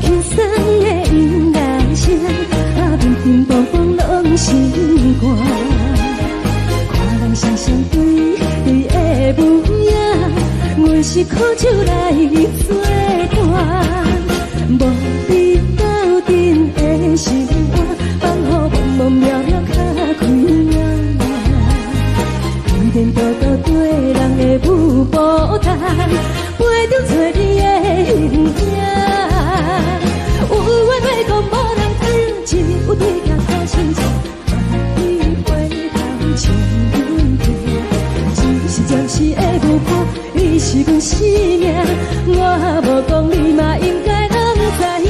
轻松的音乐声，平平淡淡拢心肝。看人双双对对的模样，阮是苦酒来作伴。无你斗阵的心肝，放予茫茫渺渺较开朗。颠颠倒倒对人的舞步弹，陪着做你的形影。有话要讲无人听，只有对镜头心情，你回头唱阮听。只是暂时的舞伴，你是阮生命，我无讲你嘛应该拢知影。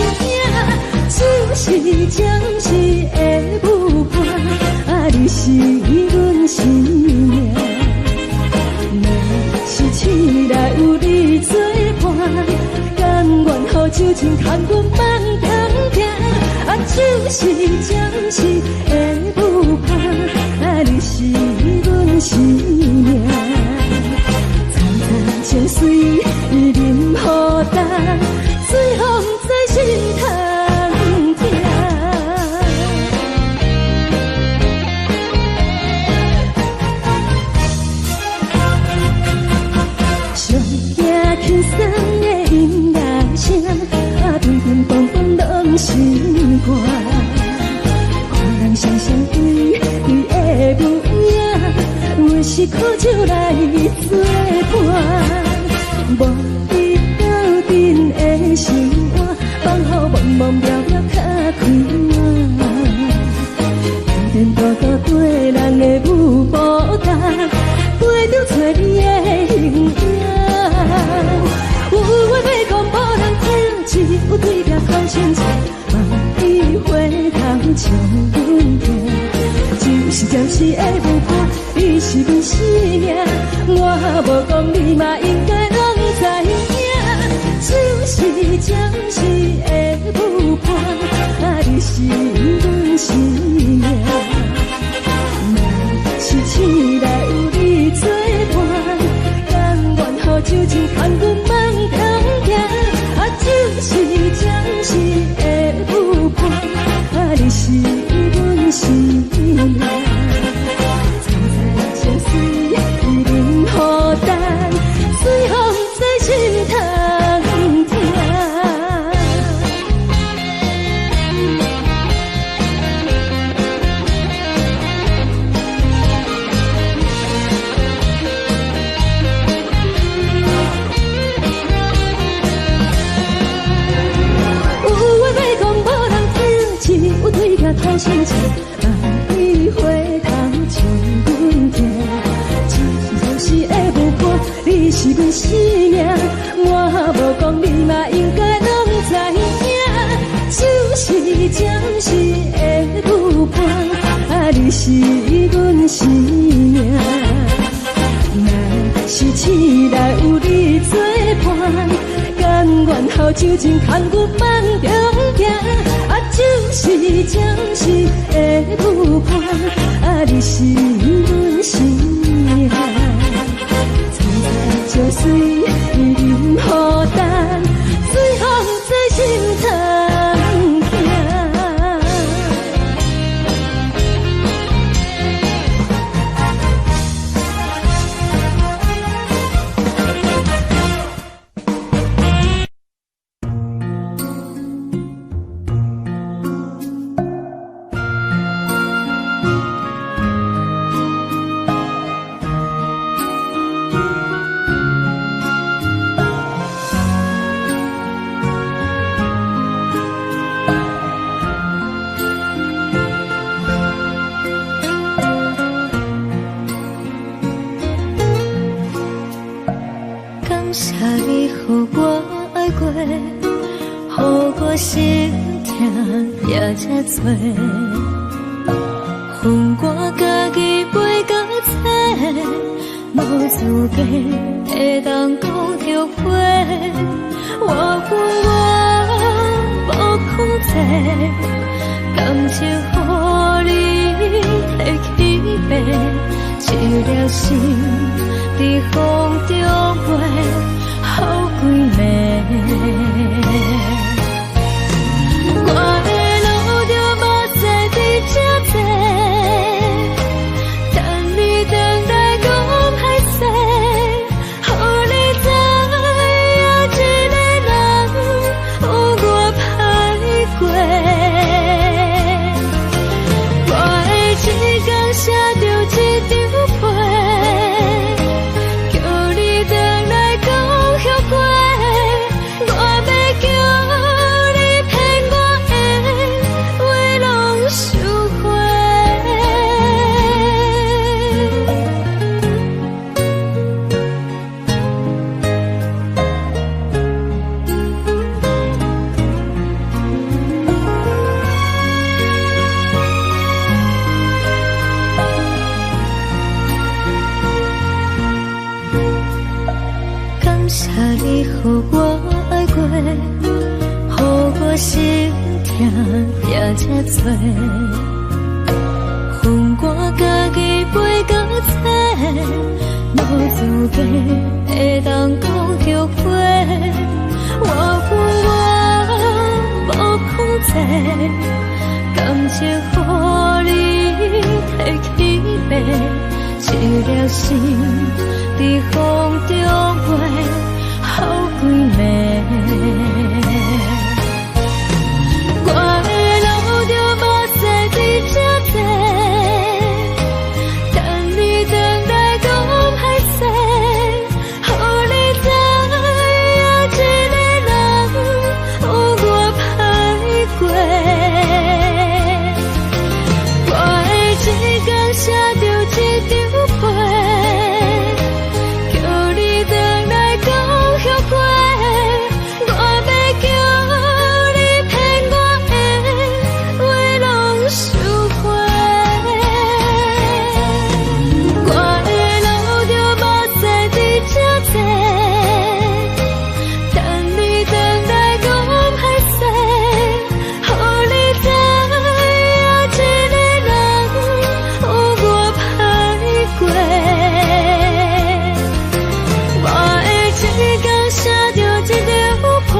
就是暂时的舞伴，你是阮生命。若是醒来有你作伴，甘愿予酒精牵阮放通行。就是暂时的舞伴，你是阮生命。层层情水任予担，水风在心头疼。上行轻松的音乐声，平平淡淡拢心肝。看人双双对对的模样，阮是苦酒来作伴。无你斗阵的心肝，放予茫茫渺渺较开朗。颠颠倒倒对人的舞步弹，陪着做你的形影。有话要讲无人听，只有对镜头心情，望你回头唱阮听。就是暂时的舞伴，你是阮生命，我无讲你嘛应该拢知影。就是暂时的舞伴，你是阮生命。若是醒来有你作伴，甘愿予酒精牵阮放通行。就是暂时的舞伴，你是阮生命。层层情水任予担，水风在心头疼。头心情，望你回头唱阮听。暂时的舞伴，你是阮生命，我无讲你嘛应该拢知影。就是暂时的舞伴，你是阮生命。若是醒来有你作伴，甘愿予酒精牵阮放中行。就是暂时的舞伴，你是阮生命。层层情水任予担，水风在心头疼。心痛也这多，恨我家己袂到切，无资格会当讲着话。我怨我无控制，感情予你摕去卖，一粒心伫风中飞，好几暝。谢你予我爱过，予我心痛也这多，分我家己陪到底，无资格会当讲后悔。我分我无控制，感情予你提起白，一粒心在风中飞，好几暝。我的路就无西伫这多，等你等来讲歹势，予你知影一个人有我歹过。我的一天写着一张被，叫你回来讲后悔。我要叫你骗我的话拢收回。我的路就无西伫这多，等你回来讲歹势，予你知影一个人有我歹过。我的一天写着一张被，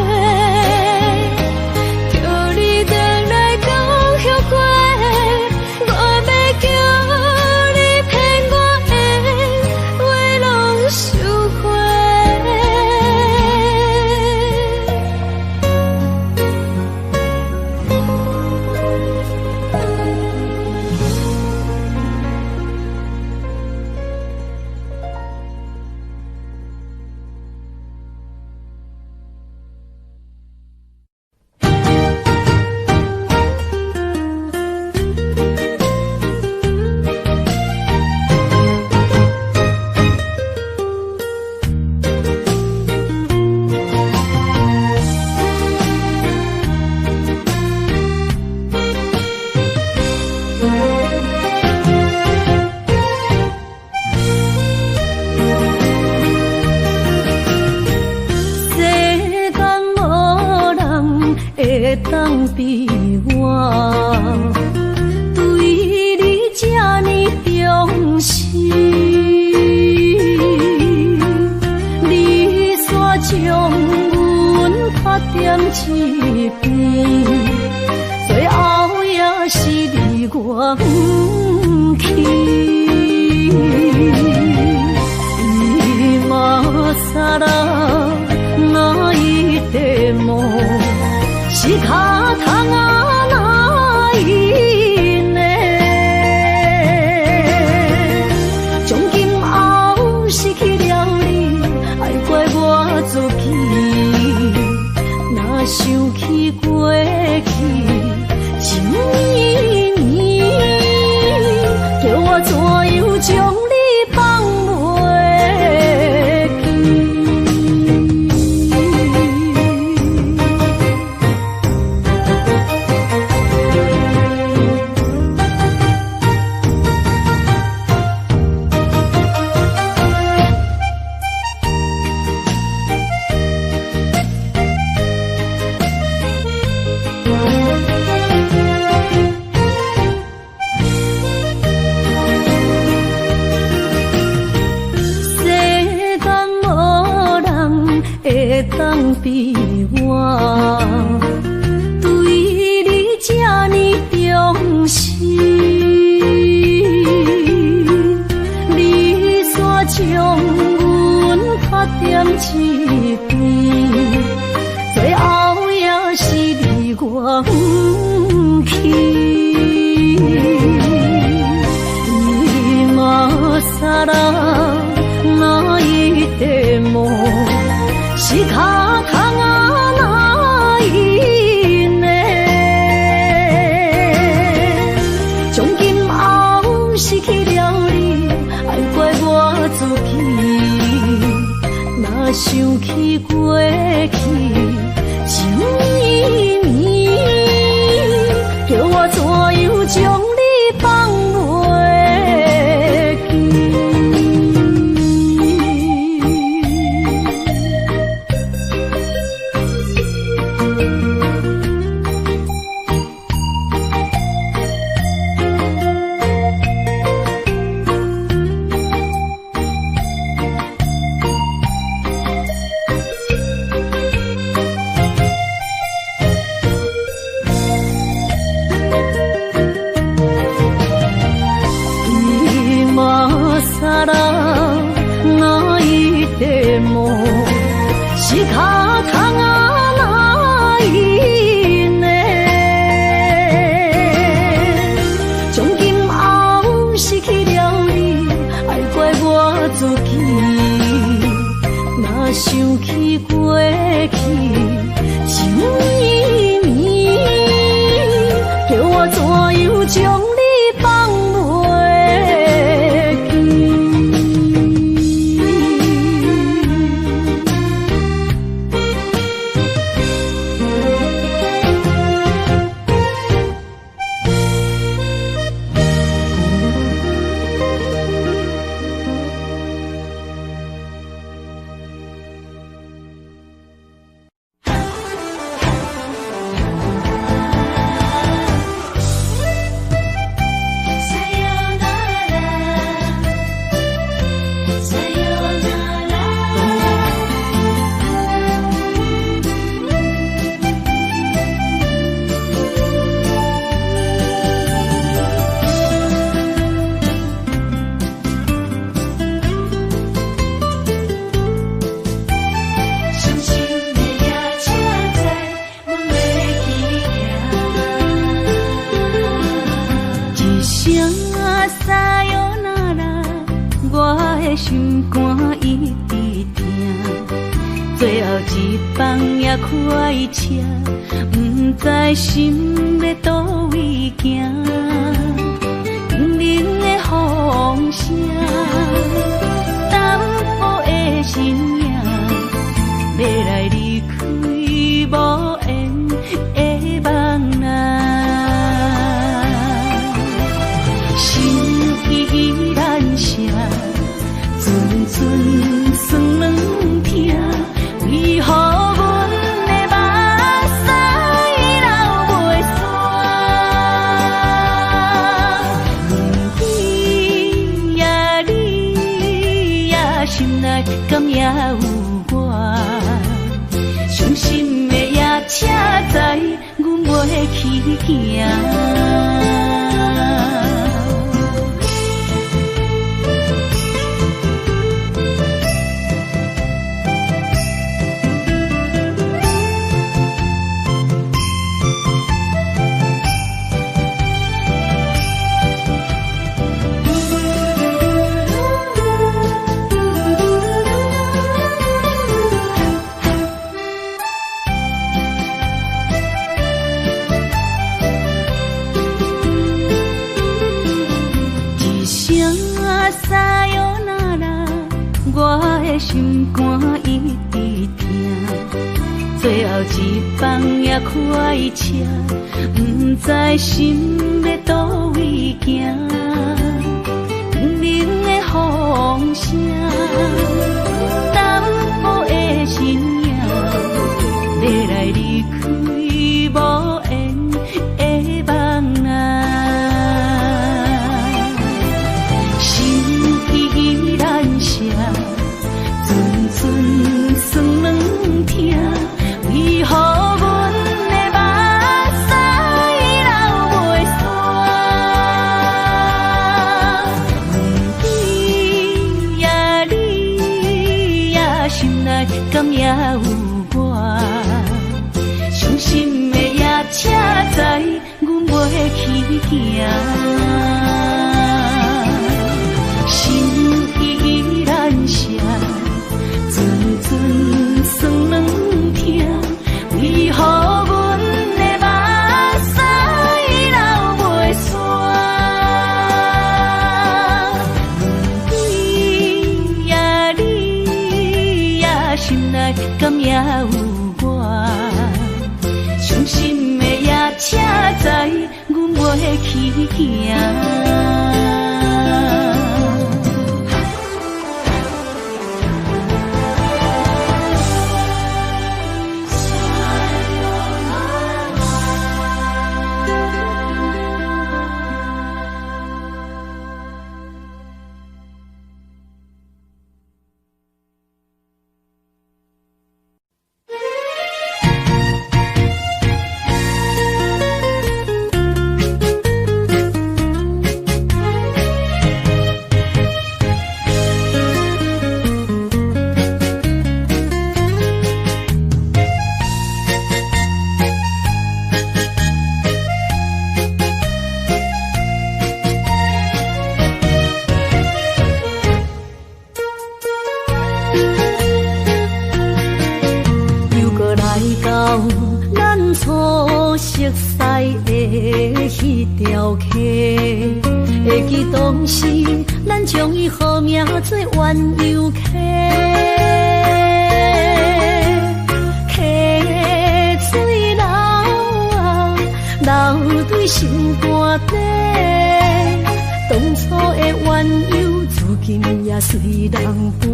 叫你回来讲后悔。我要叫你骗我的话拢收回。世间无人会当比我对你这呢重视，你煞将阮拍点一边，最后也是离我不去。今ら泣いても仕方がないね。从今后失去了你，爱怪我自己，若想起过去情意绵，叫我怎样将你放袂？会当比我对你这呢重视，你煞将阮拍点一边，最后也是离我不去。今ら泣いても仕方がないね。从今后失去了你，爱怪我自己，若想起过去情意绵，叫我怎样将你放袂记？一脚窗啊来呢，从今后失去了你，爱怪我自己。若想起过去，情绵绵，叫我怎样将你放袂记？心肝一直疼，最后一放也开车，不知心要倒位行，冷冷的风声，淡薄的身影，要来离开无缘的梦啊，心依然舍。阵阵酸软疼，为何阮的目屎流袂煞？问你呀，你呀，心内敢也有我？伤心的夜车载，阮袂去行。心肝一直疼，最后一放也开车，不知心要倒位行。冷冷的风声，淡薄的身影，要来离开无缘的梦啊，心依然舍。阵酸软疼，为何阮的目屎流袂煞？问你呀，你呀，心内敢也有我？伤心的夜车载，阮袂去行。心依然舍。阵阵酸软疼，为何阮的目屎流袂煞？你呀，你呀，心内敢也有我？伤心的夜车载，阮袂去行。咱初熟悉的迄条溪，会记当时咱将伊号名做弯游溪。溪水流啊，流对心肝底。当初的弯游，如今也随人飞。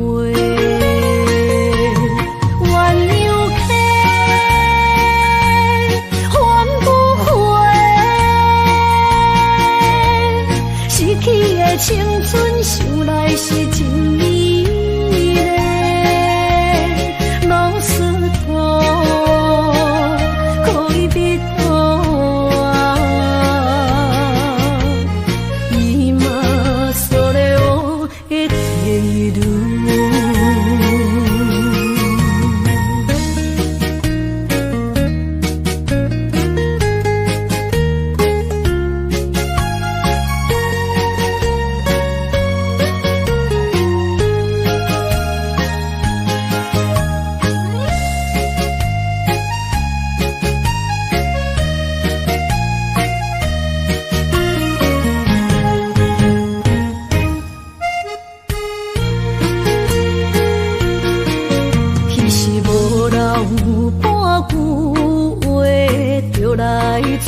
弯游溪，翻不回，逝去的青春，想来是真美丽。老师徒，可以别多啊，伊嘛所了的地路。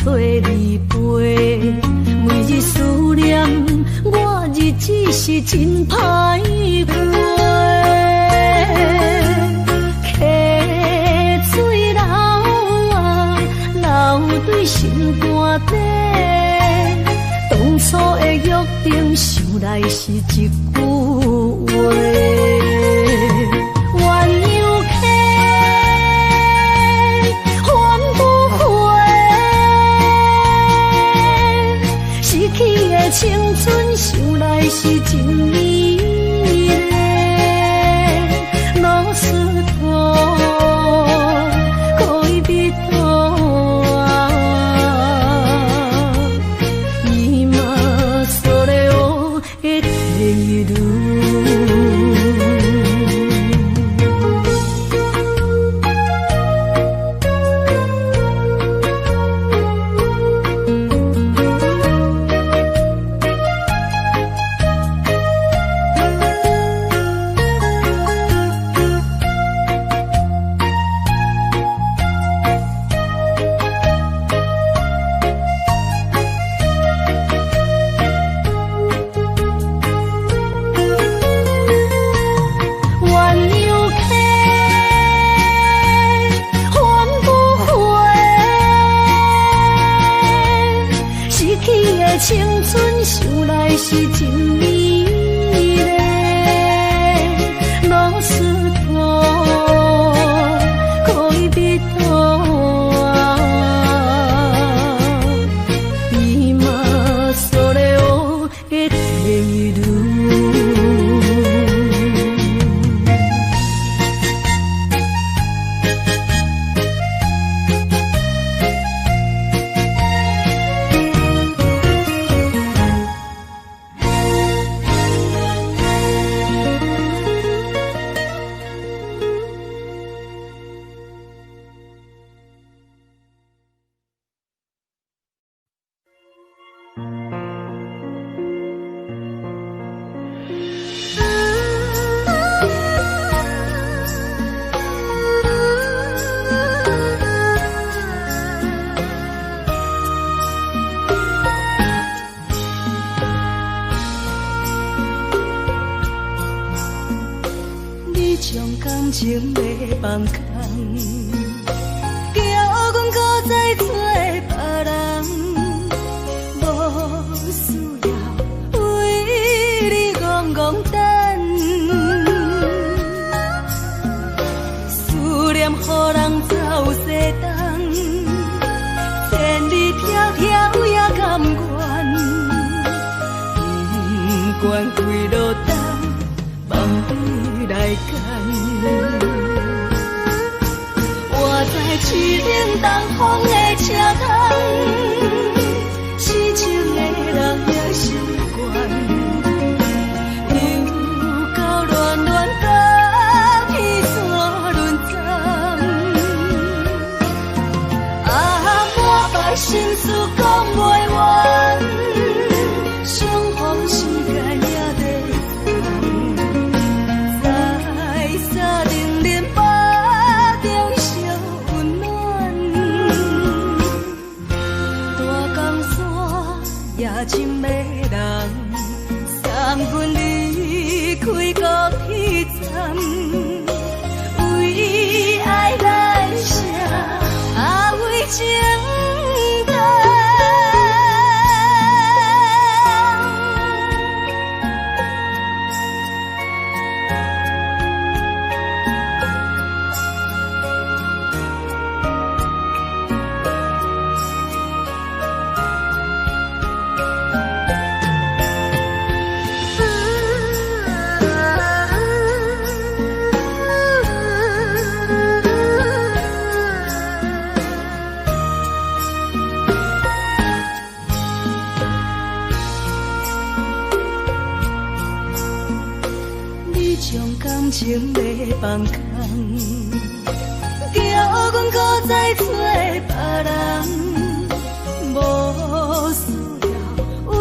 找你陪，每日思念，我日子是真歹过。溪水流啊，流对心肝底。当初的约定，想来是一句话。青春想来是真美丽，老师徒可以别多啊，伊嘛所了的地路。青春想来是真美丽，老师徒可以别多啊，伊嘛所了的地路。情要放空，叫阮搁再做别人，无需要为你戆戆等。思念予人走西东，千里迢迢也甘愿，不管几路灯，梦里来干。我在去冷东风的车头，痴情的人也习惯，又到乱乱甲彼线轮转。情要放空，叫阮搁再找别人，无需要为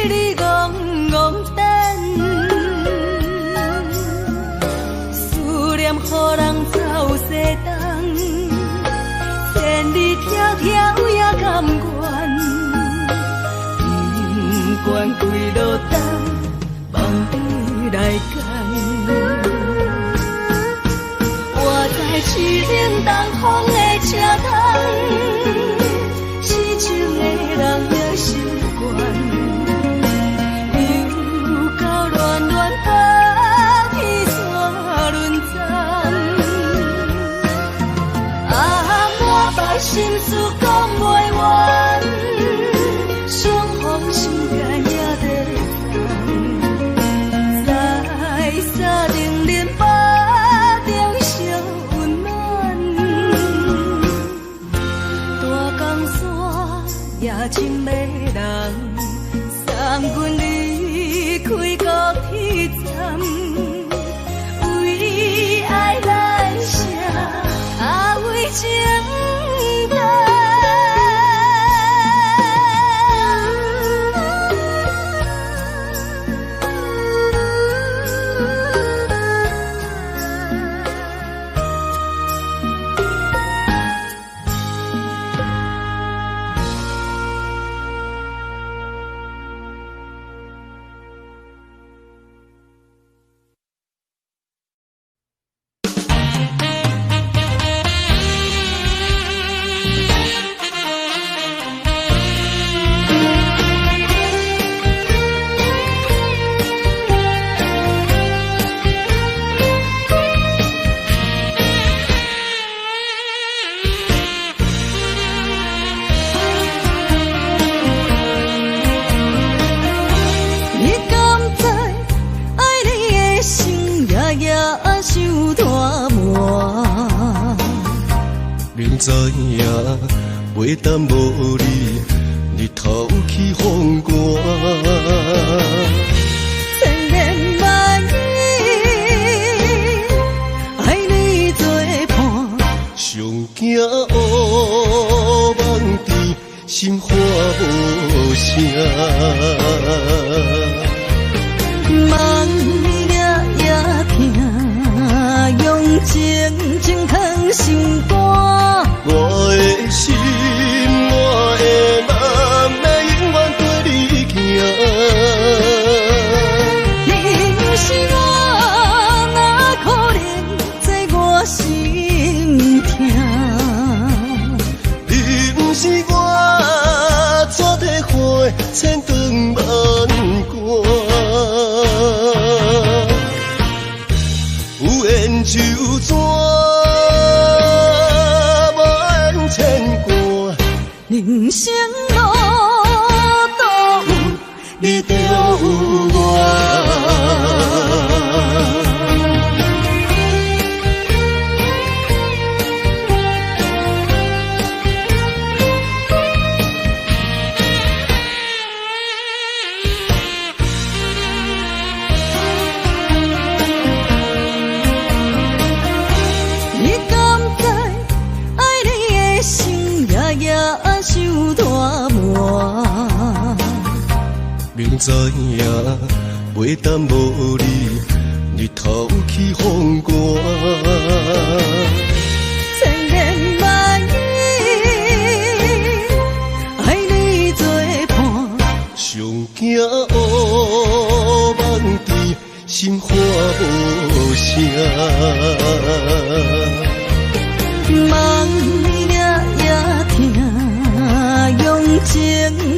你戆戆等，思念予人走西东，千里迢迢也甘愿，不管几路灯，梦里来干。我在痴冷东风的车头，痴情的人也心倦，又到乱乱把天山轮转。满腹心事讲袂完，双方心肝也在痛，在沙冷冷巴中烧温暖。大江山也深迷人，送阮离开高铁站，为爱来写为情。明知影袂当无你，日头起风寒。千言万语，爱你作伴，上惊乌梦甜，心花无声。梦夜听，用情情藏心肝。我的心，我的梦，要永远跟你行。你是我，哪可能做我心痛？你不是我，怎地花千长万关？有缘就怎？人生路都有你，就有我。你敢知爱你的心夜夜受大磨？明知影袂当无你，日头起风寒。千言万语，爱你作伴，上惊乌梦甜，心花无声。梦夜听，用情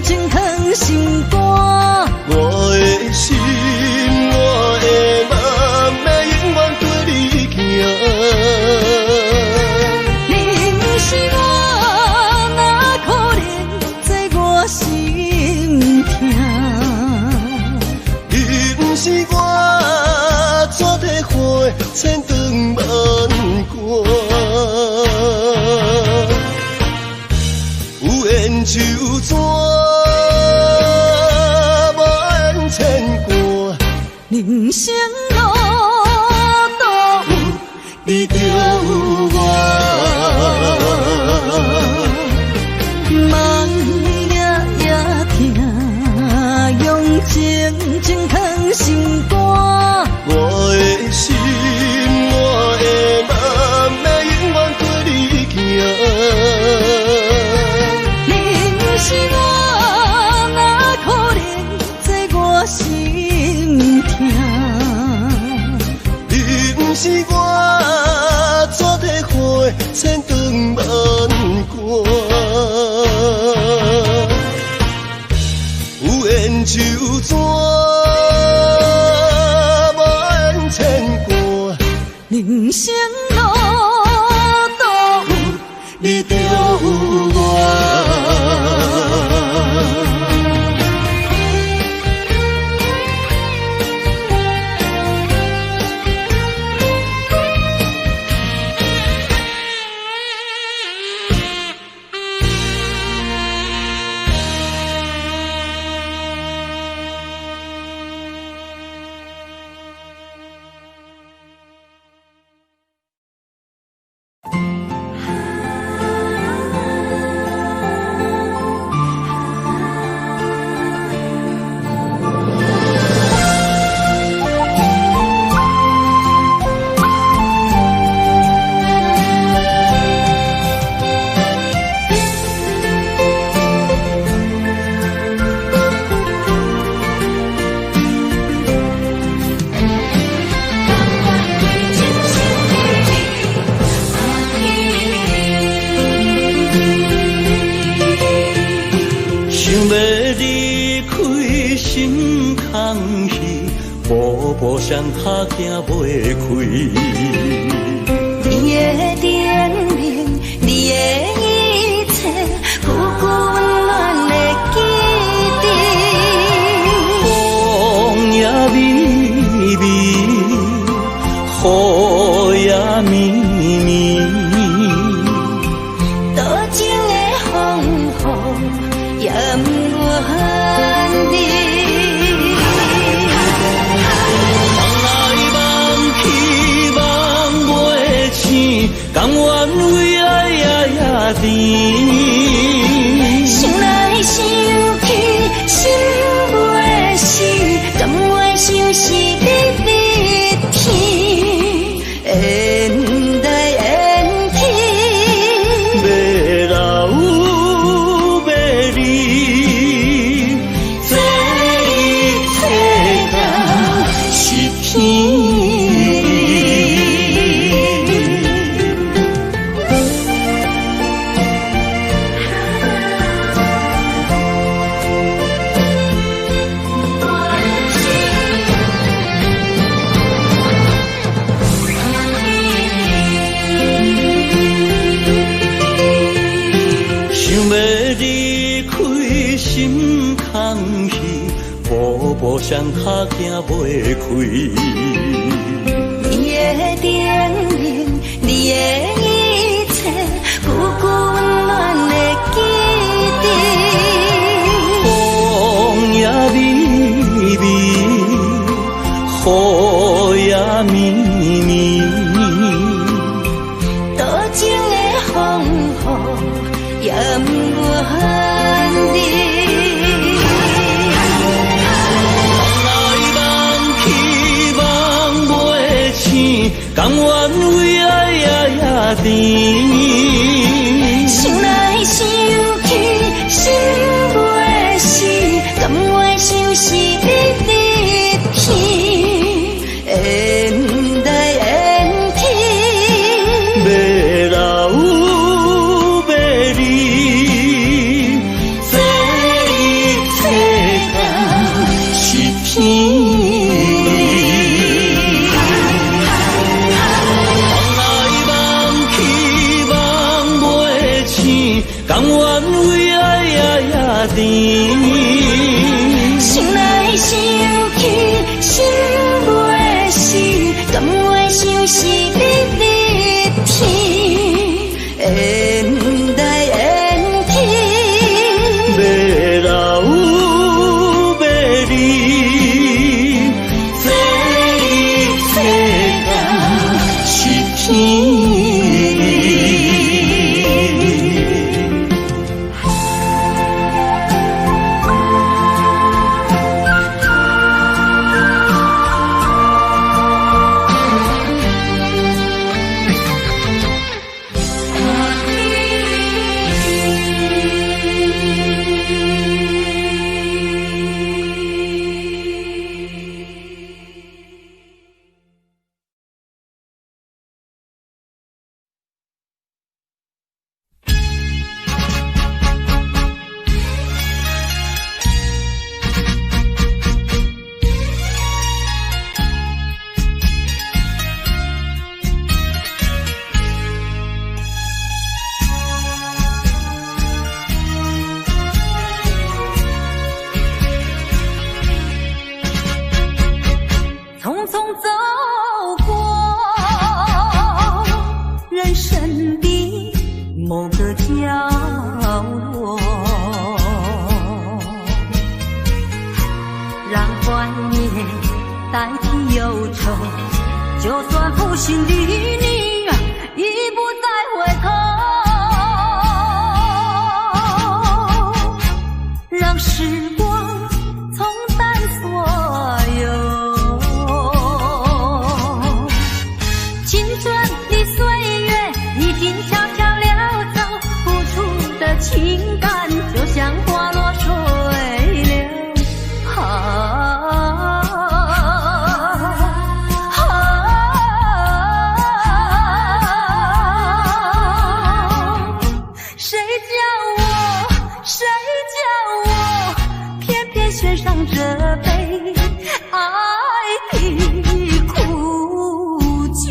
情藏心肝。我的心，我的梦，要永远跟你行。你不是我，哪可能做我心痛？你不是我，怎地花千长万关？有缘就怎？万千关，人生路我。梦夜夜听，用情情藏心肝。我的心，我的梦，要永远跟你行。你不是我，哪可能做我心痛？你不是我，怎地花千长万关？有缘就怎，无缘牵挂。人生路都有你就有我。步上塔行袂开，你的甜蜜，你的一切，久久温暖的记忆。风也微微，雨也绵绵，多情的风雨也不愿离。甘愿为爱夜夜甜，心内想起心袂死，甘愿相思日日天，缘来缘去，要老要离，这一切都是天。步上塔行袂开，你的甜蜜，你的一切，久久温暖的记忆。风也微微，雨也绵绵，多情的风雨也不愿离。甘愿为爱夜夜甜，心内想起心袂死，甘愿相思日日天，缘来缘去，要老要离，这一切都是天。甘愿为爱夜夜甜，心内想起心袂死，甘愿相思日日天，缘来缘去，要老要离，这一切都是天。身边某个角落，让怀念代替忧愁，就算负心的你已不再回头，让时光冲淡所有，青春的岁月已经悄悄溜走，付出的情感就像花落水流。献上这杯爱的苦酒。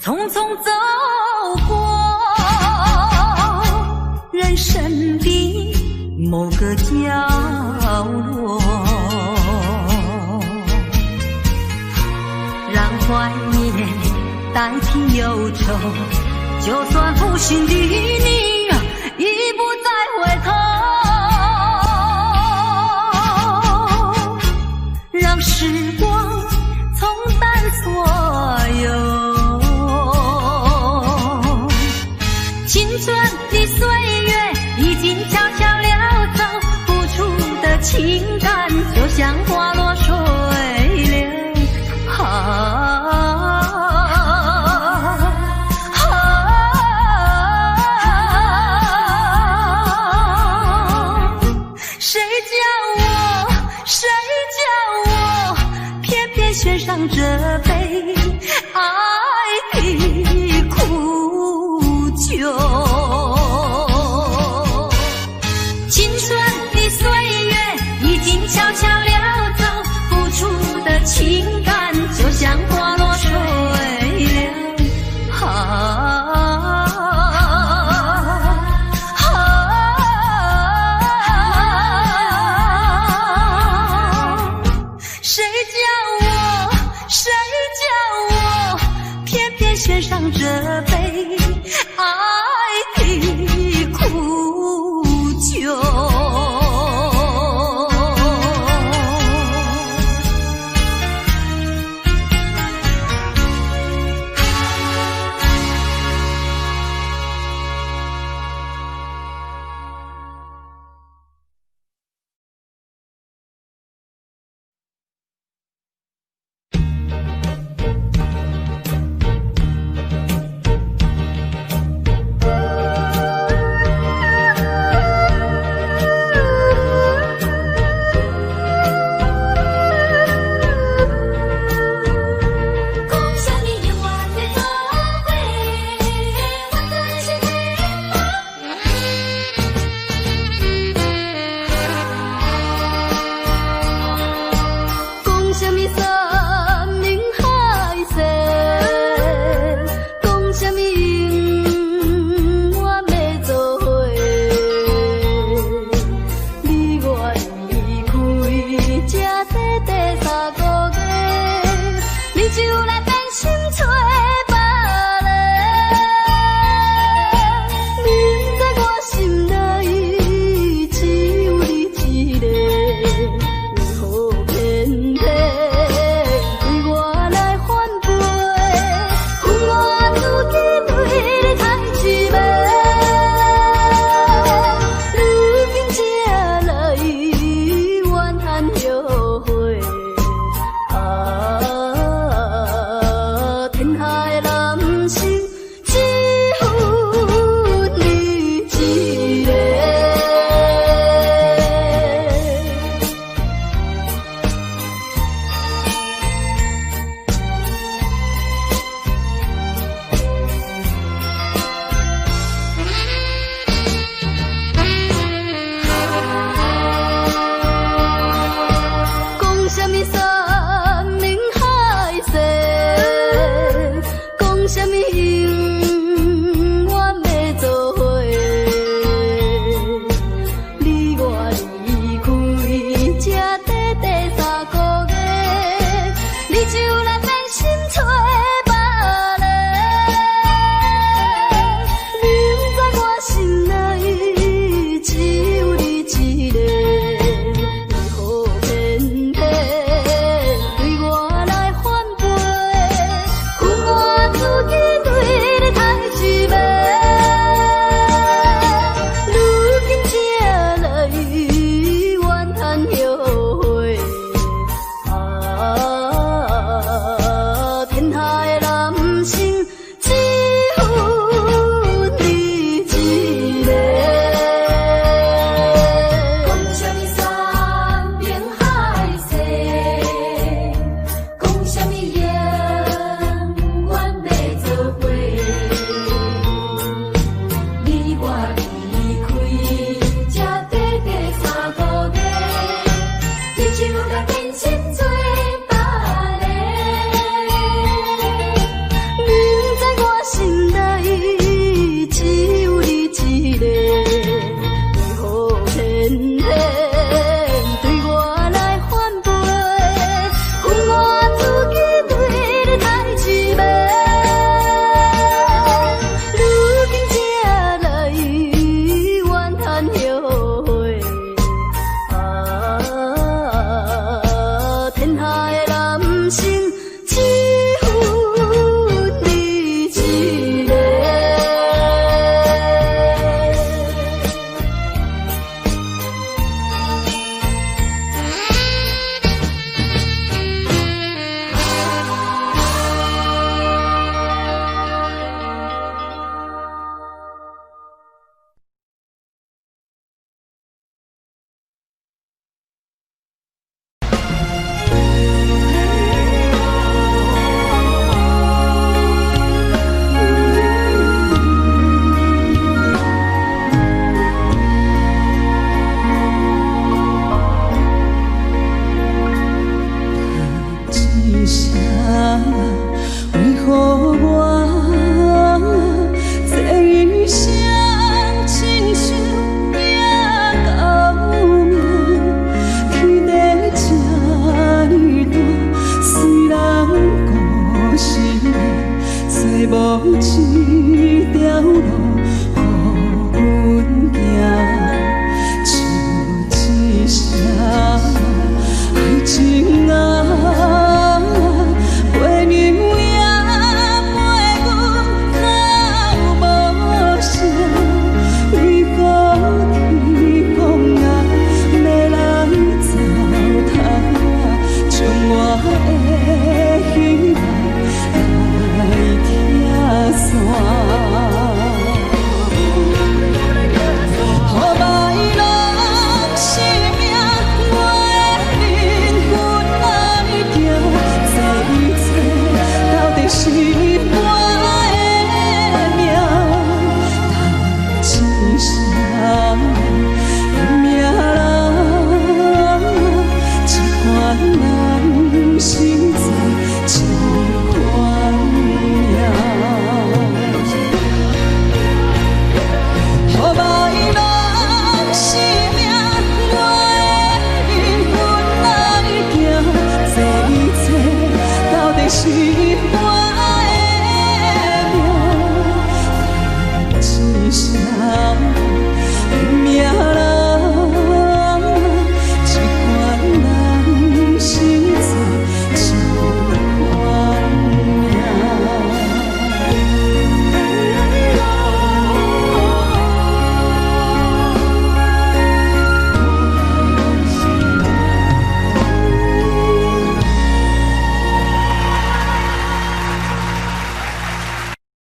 匆匆走过人生的某个角落，让怀念代替忧愁，就算负心的你已不再回头，让时光冲淡所有，青春的岁月已经悄悄溜走，付出的情感就像花落水流。谁叫我偏偏选上这杯爱的苦酒。青春的岁月已经悄悄溜走，付出的情感就像花落水流。谁叫我偏偏选上这杯爱的苦酒。酒来变心找别人，明知我心内只有你一个，为何偏偏对我来反背？恨我自己对你太自媚，如今才来怨叹后悔。天下的男性只有你一个。讲什么山盟海誓，讲什么永远要做伙。你我离开，才短短3个月，你就来变心做别人。明知我心内只有你一个，为何偏偏对我来反背？恨我自己对你太自媚，如今才来怨叹后悔。天下的男性只有你一个。一声，为何我这一生亲像命到命，天地这呢大，虽然故事找无一条路予阮行，就一声爱情啊。陪娘也陪阮到无声，为何天公啊要来糟蹋我，将我的希望来拆散？何歹人生命，我的灵魂啊你行，这一切到底是我的命？叹一声，命人，一款人生在一款命。何歹人生命，我的灵魂啊你行，这一切到底是我的命？一声命人，一款人生在一款命。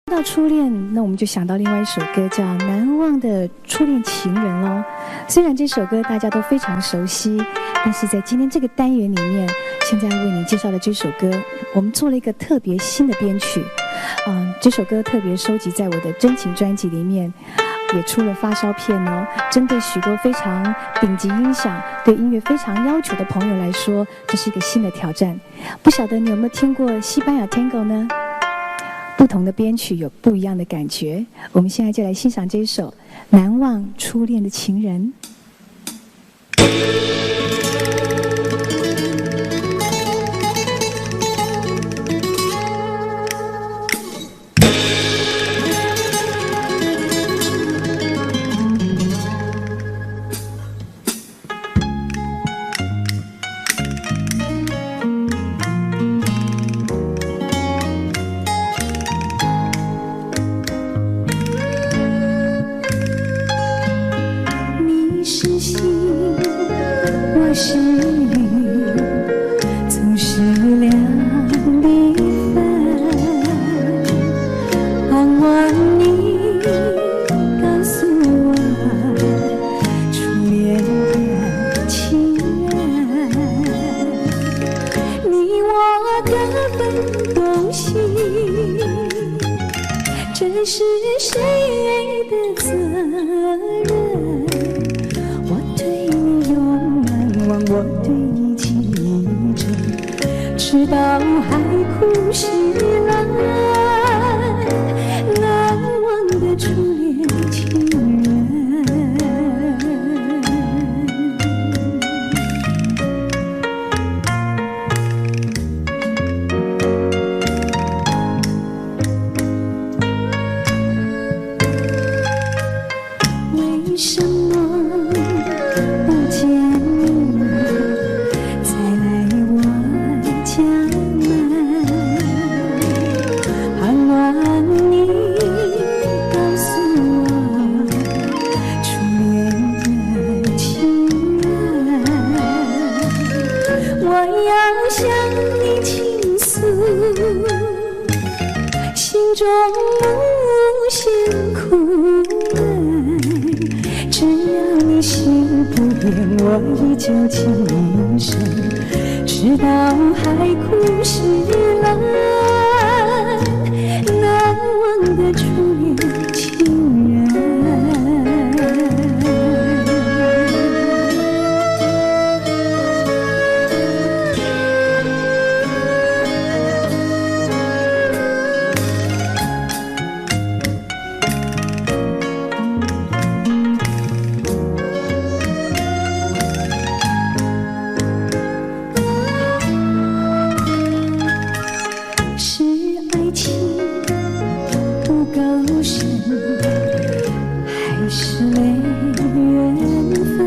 到初恋，那我们就想到另外一首歌叫《难忘的初恋情人》喽。虽然这首歌大家都非常熟悉，但是在今天这个单元里面，现在为你介绍的这首歌，我们做了一个特别新的编曲。这首歌特别收集在我的真情专辑里面，也出了发烧片哦。针对许多非常顶级音响、对音乐非常要求的朋友来说，这是一个新的挑战。不晓得你有没有听过西班牙 Tango 呢？不同的编曲有不一样的感觉。我们现在就来欣赏这一首《难忘初恋的情人》。各奔东西，这是谁的责任？我对你永难忘，我对你情真，直到海枯石烂，难忘的初恋情人。为什么不见你再来我家门？盼望你告诉我初恋的情人，我要向你倾诉心中无限苦闷。只要你心不变，我依旧情深，直到海枯石烂，难忘的初恋情人。是爱情不够深，还是没缘分？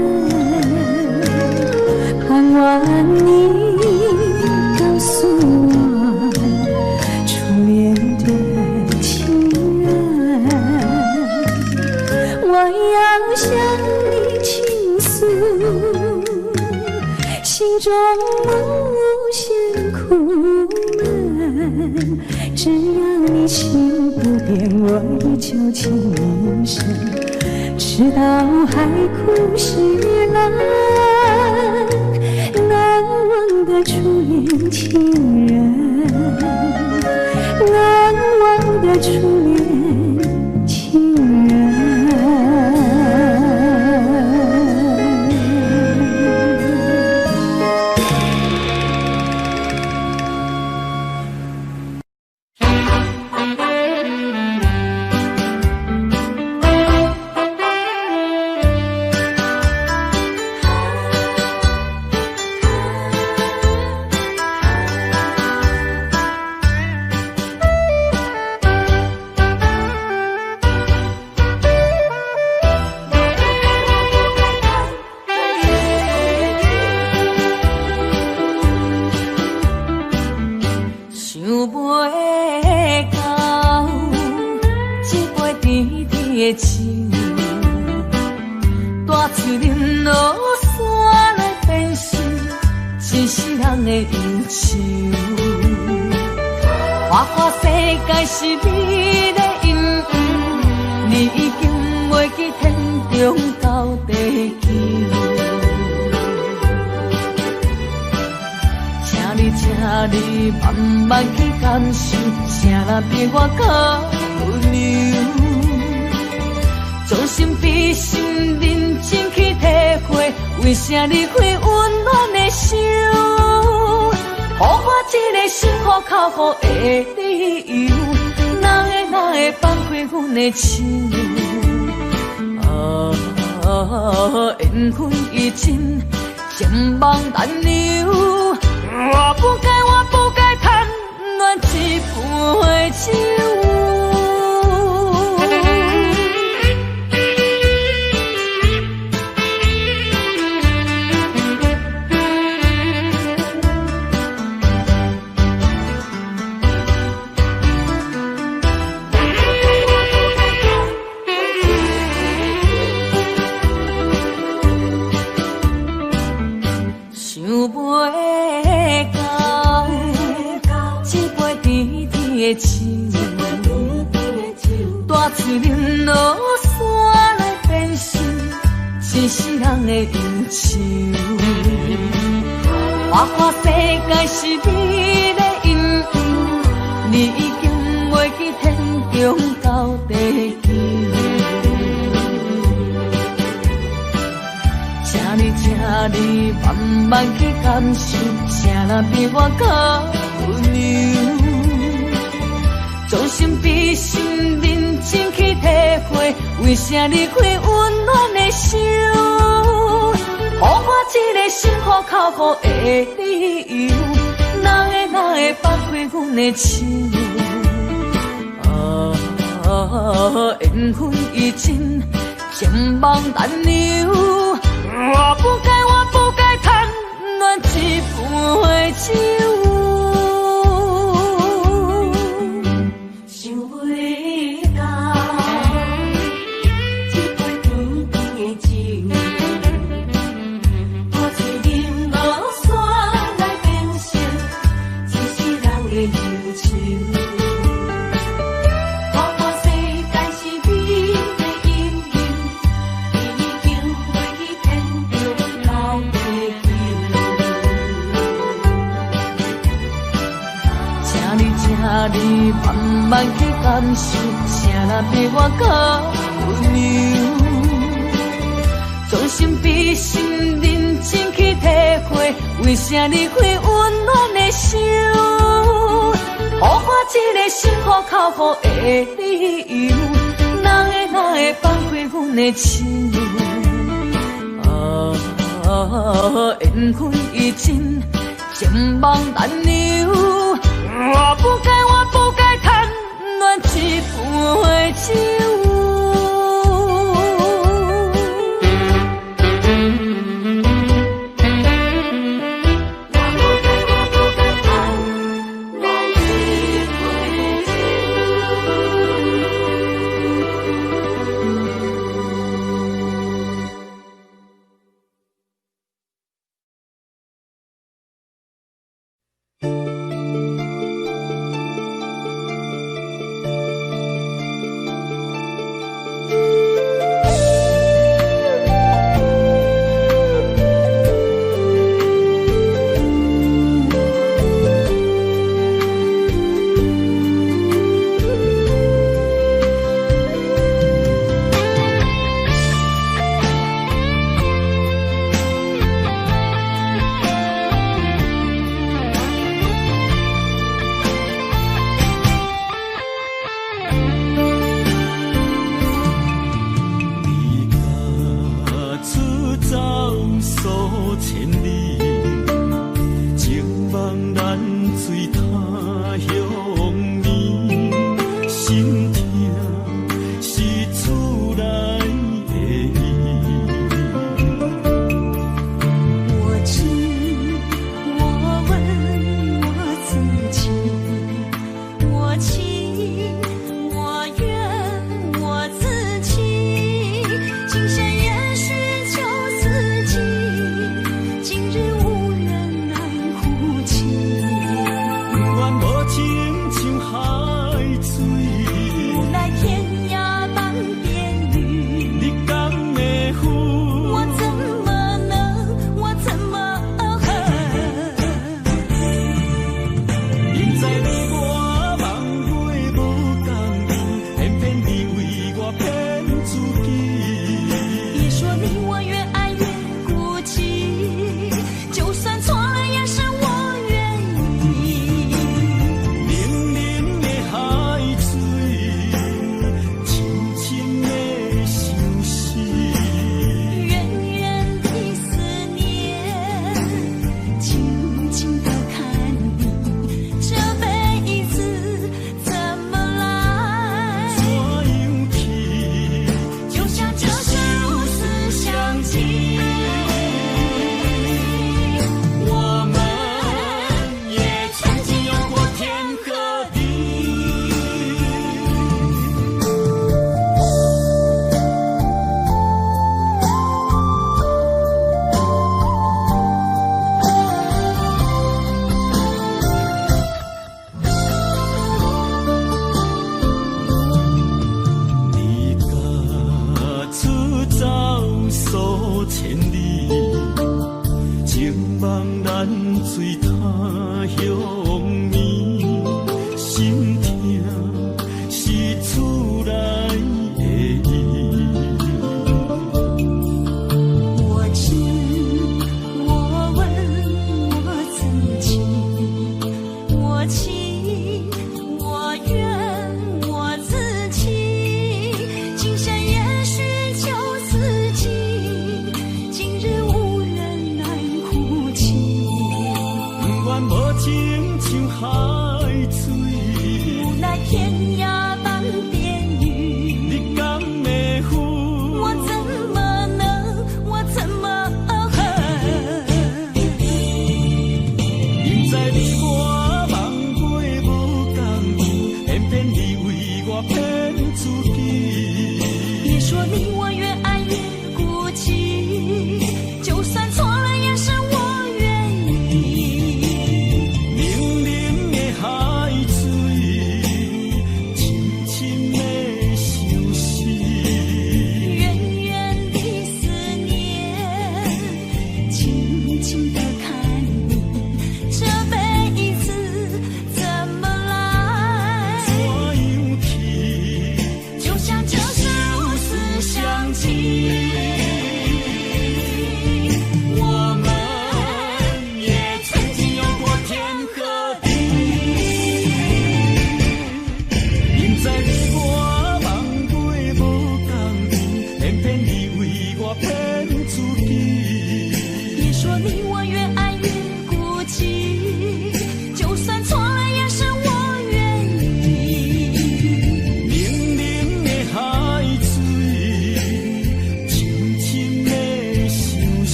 盼望你告诉我初恋的情人，我要向你倾诉心中无限苦闷。只要你心不变，我依旧情深，直到海枯石烂，难忘的初恋情人，难忘的初恋情人。为啥离开温暖的手？予我一个心苦靠苦的理由，哪会放开阮的手？缘分已尽，情梦难留。我不该贪恋一杯酒。大嘴忍落山来变成一世人的忧愁。花花世界是你的因中到地球。请你慢慢去感受，谁人比我较温柔？将心比心，认真去体会，为啥离开温暖的手？给我一个心苦口苦的理由，哪会放开阮的手？缘分已尽，情网难留。我不该贪恋一杯酒。想袂到，一杯甜甜的酒，我醉饮落山来变成一世人的忧愁。你慢慢去感受，谁人比我较温柔？将心比心，认真去体会，为啥离开温暖的手？给我一个心苦口苦的理由，哪会放开阮的手？缘分已尽，情网难留。我不该贪恋一杯酒。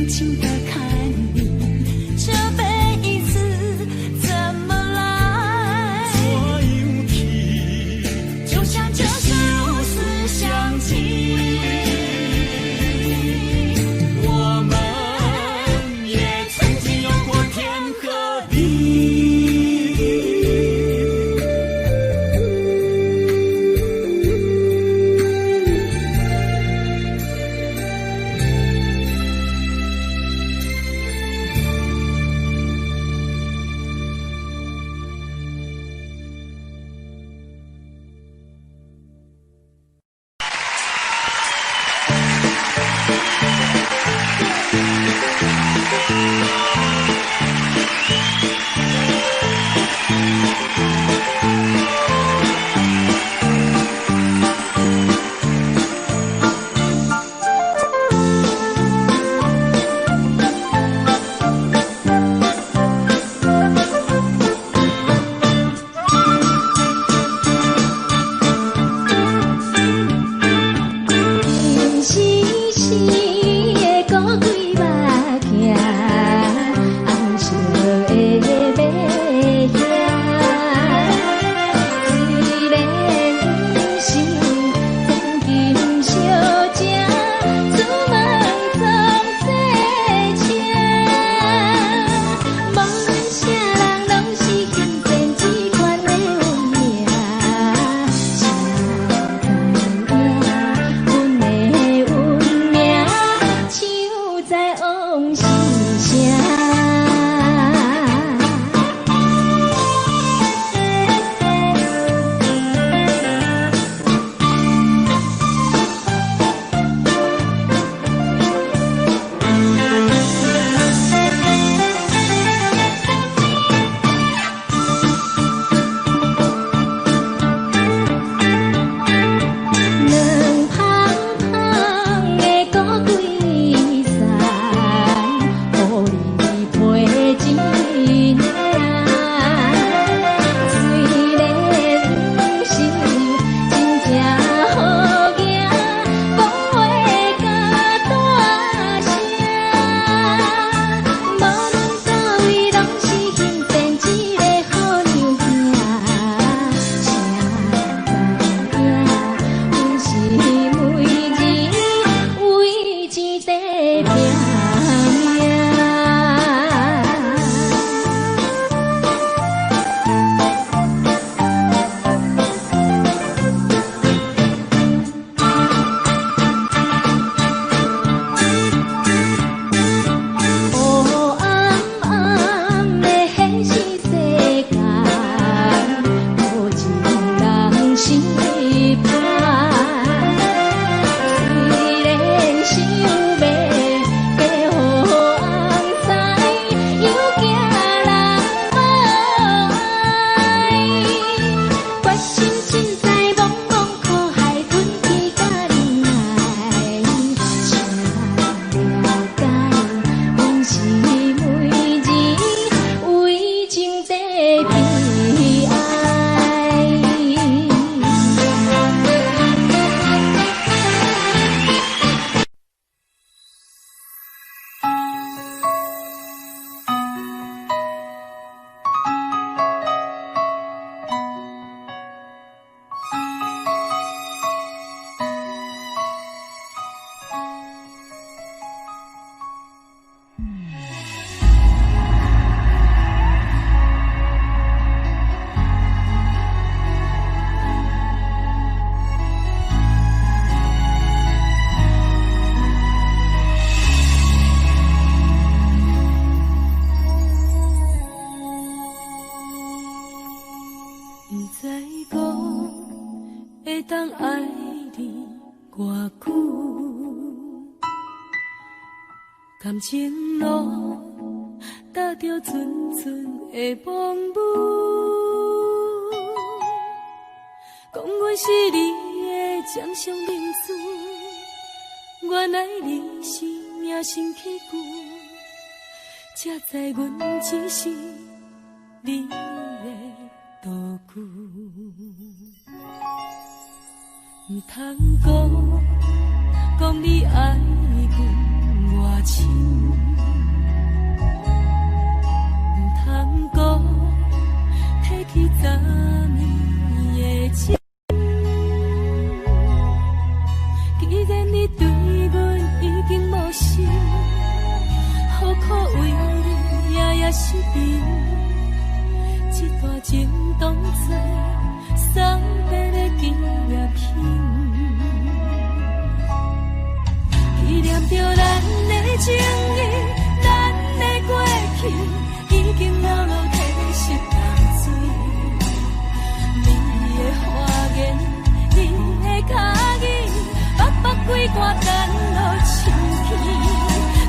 轻轻地看你，这辈子怎么来？怎样去？就像这是如此相近，我们也曾经有过天和地。感情路踏着纯纯的梦雾，讲我是你的掌上明珠，原来你是命生起句，才知阮只是你的道具。唔通讲你爱阮。我情是甜，这段情当作送别的纪念品，纪念着咱的情谊，咱的过去已经流落褪色淡水。你的花言，你的脚语，北北几挂等落深去。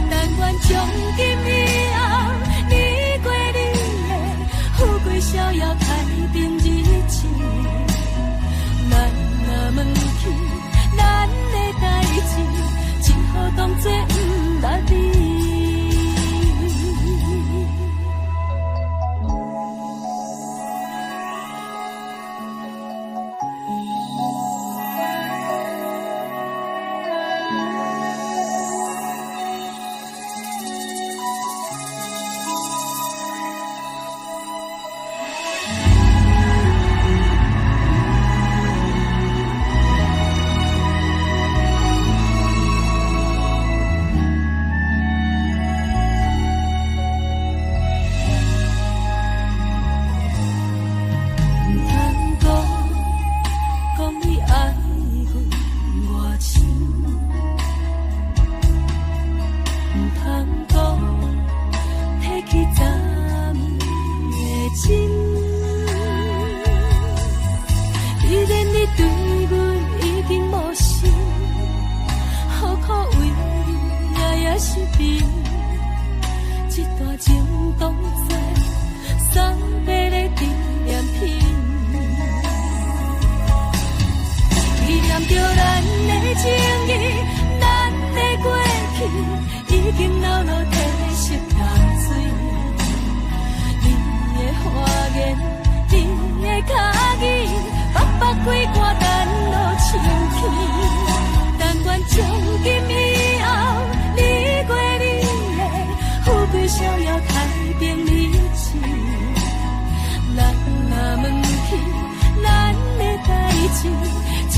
但愿从今以后，你过你的富贵逍遥太平日子。咱若问起咱的代志，只好当作不捌你。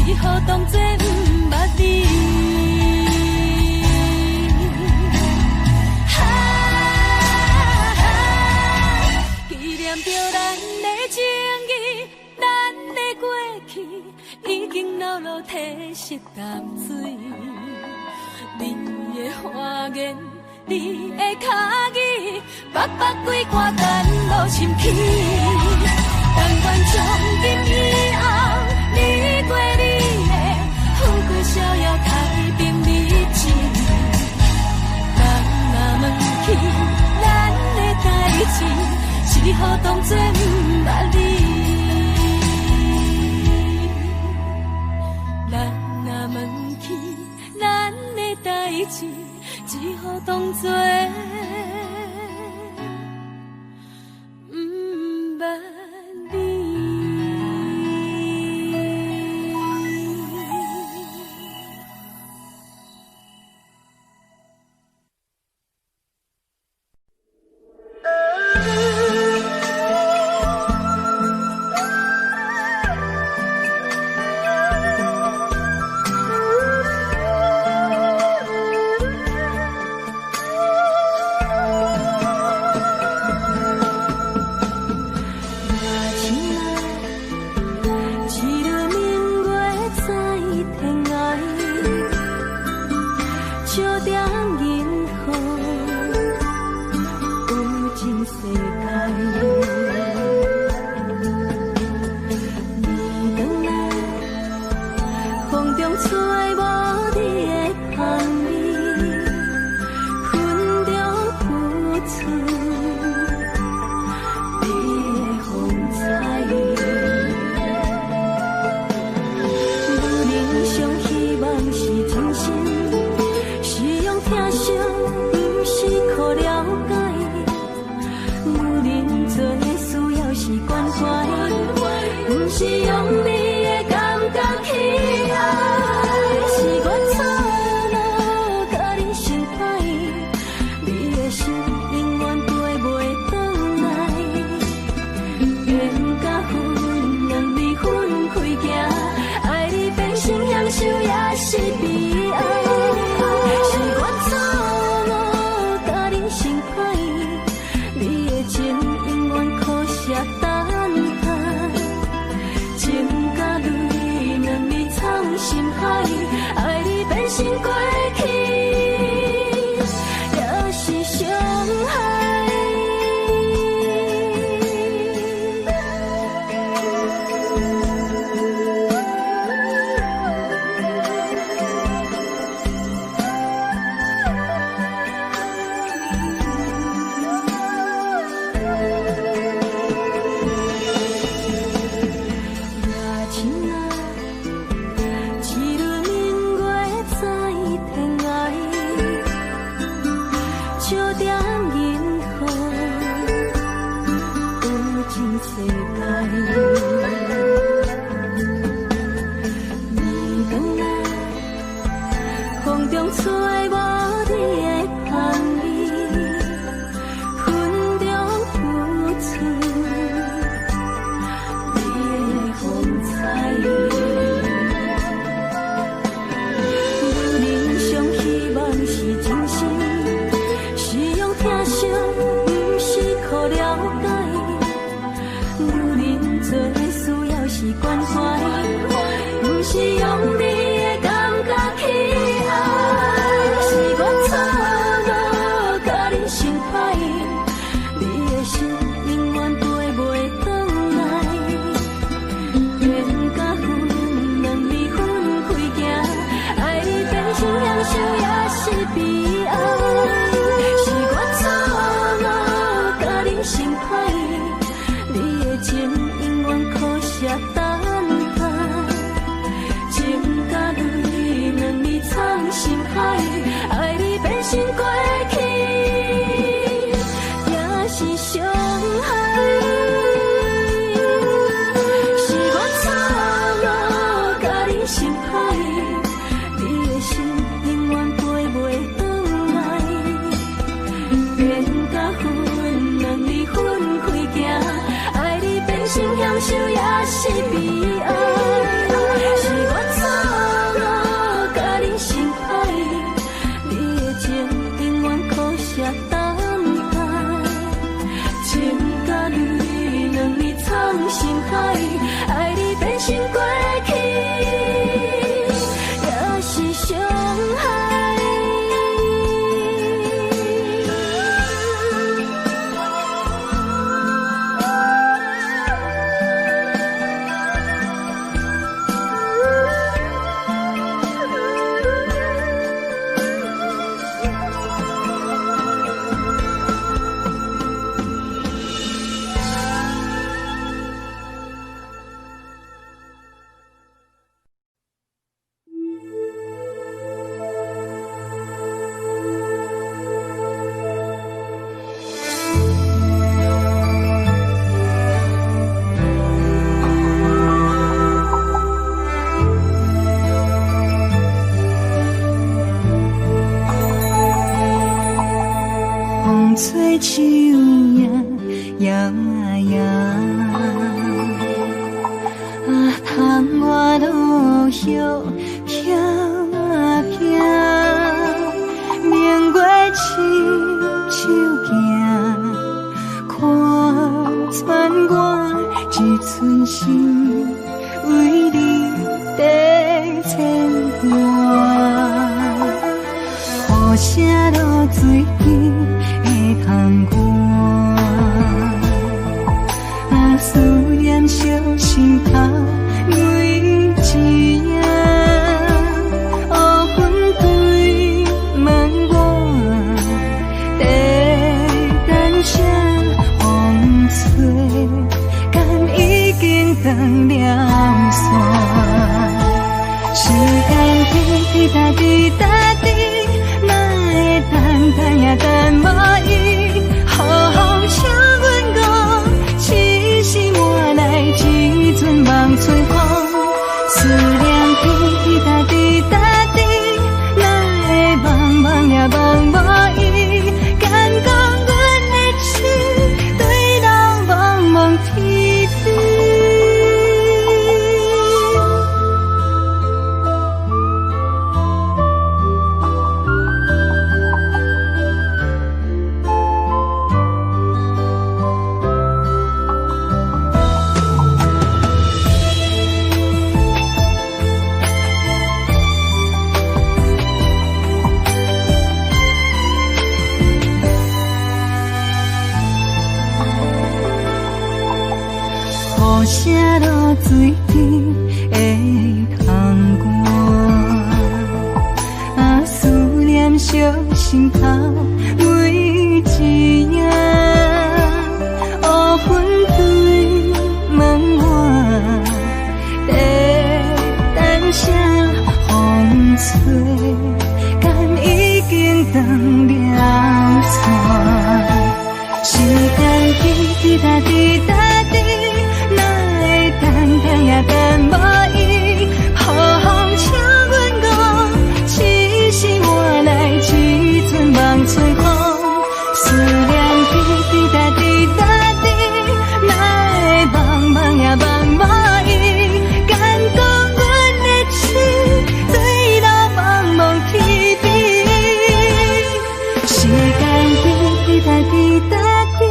只好当作不捌你。纪念着咱的情谊，咱的过去已经流落褪色淡水。你的花言，你的脚语，北北几挂等落深去。但愿从今以后，你过你的富贵逍遥太平日子。咱若问起咱的代志，只好当作不捌你。咱若问起咱的代志，只好当作不捌你。少点银河，有情世界。暝光来，风中吹无你的香味，云中浮出你的风采。有人上希望是真心，是用疼惜，不是靠了解。有人做需要是关怀，不是用你的感觉去爱。是我错误，甲你心歹，你的心永远飞袂转来。缘甲分，两离分开行，爱你变成享受也是悲哀。是我错误，甲你心歹，你的情永远苦涩等待。情甲泪，两字藏心海，爱你变成过去，也是伤害。是我错误，甲你心歹，你的心永远飞袂转来。缘甲分，两离分开行，爱你变成享受也是悲哀。是我错误，甲你心歹，你的情永远苦涩等待。情甲泪，两字藏心海，爱你变成过去，也是伤害。风吹树叶摇啊摇，窗外落叶飘啊飘，明月深手行，看穿我一寸心，为你在牵挂，雨声落水边。窗外，思念小心头每一夜，乌云对问我，在等啥风吹，敢已经断了线。时间滴答滴答滴，哪会等也等无伊，好好请阮讲，痴心换来一阵梦吹风，思念滴答滴答滴，哪会茫茫也茫无伊，敢讲阮的心对人茫茫天边。雨声落水边的窗外，思念小心头每一夜，乌云对问我，在等啥风吹，敢已经断了线。滴答滴答滴，哪会等等也等无伊？好风请阮讲，痴心换来一阵望春风。思念滴滴答滴答滴，哪会茫茫也茫无伊？感动阮的心，对到茫茫天边。时间滴滴答滴答滴，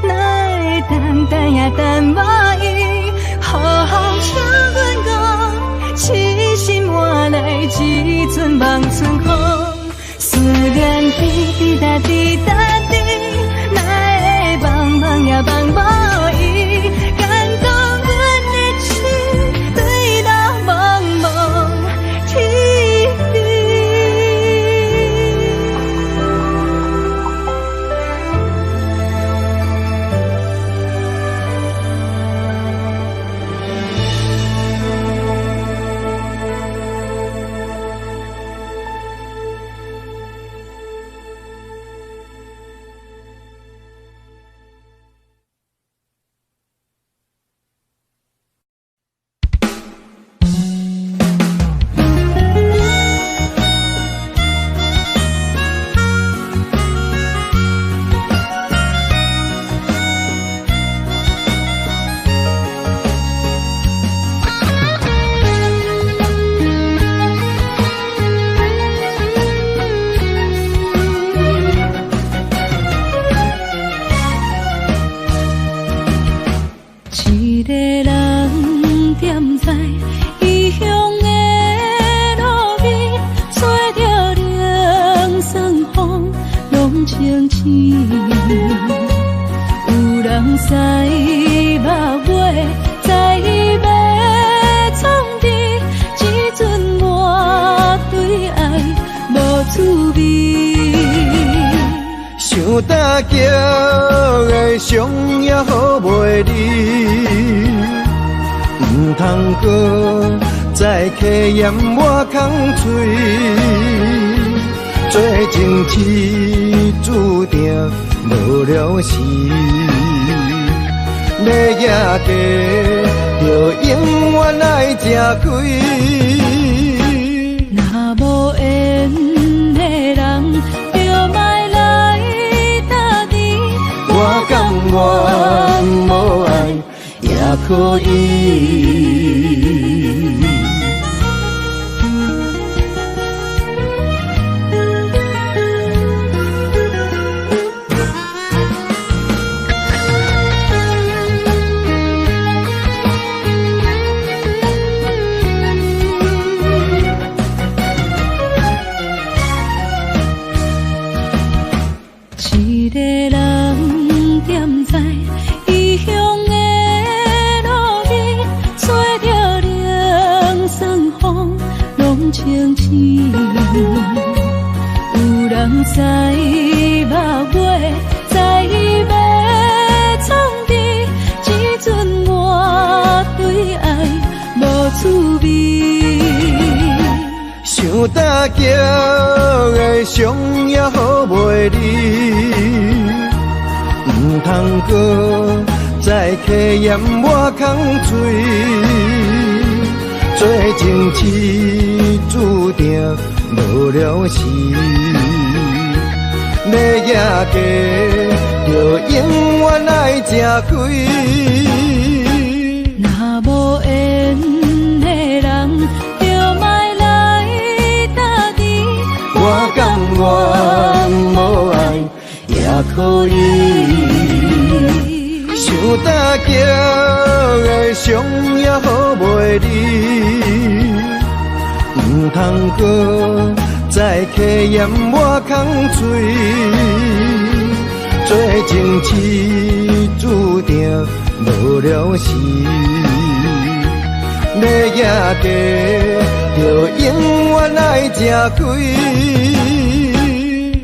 哪会等等也等无伊？好风请阮讲，痴心换来一阵望春风。思念滴滴答滴答滴，哪会茫茫也茫无伊？感动阮的心，对到茫茫天边。一个人踮在异乡的路边，吹着凉爽风，拢清醒。有人使目尾，在要创治，一阵我对爱无滋味。想搭桥的伤也好袂离，唔通搁再客嫌我空嘴，做情痴注定无了时，要野家就永远爱吃亏。若无缘的人，就莫来打你。我甘愿无爱也可以。一个人踮在异乡的路边，吹着凉爽风，拢清醒。有人使目尾，在要创治，一阵我对爱无滋味。想搭桥的伤也好袂离，唔通搁再客嫌我空嘴，做情痴注定无了时，要野家就永远爱吃亏。若无缘的人，就莫来打你。我甘愿无爱也可以。想搭桥的伤也好袂离，唔通搁再客嫌我空嘴，做情痴注定无了时，要野家就永远爱吃亏。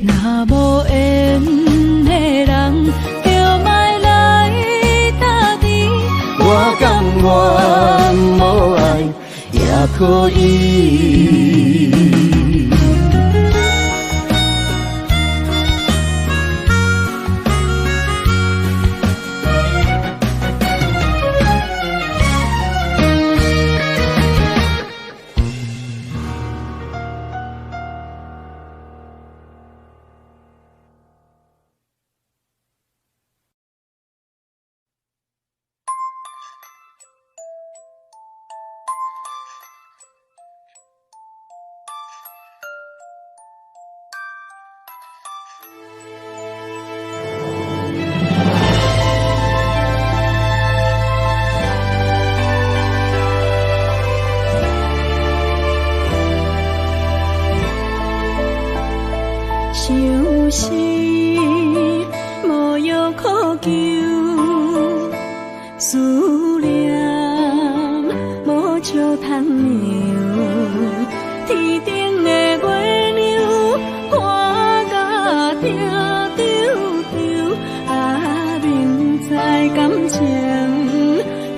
若无缘的人，就莫来打你。我甘愿无爱也可以。求，思念无笑通流，天顶的月亮看甲定丢丢，啊，明知感情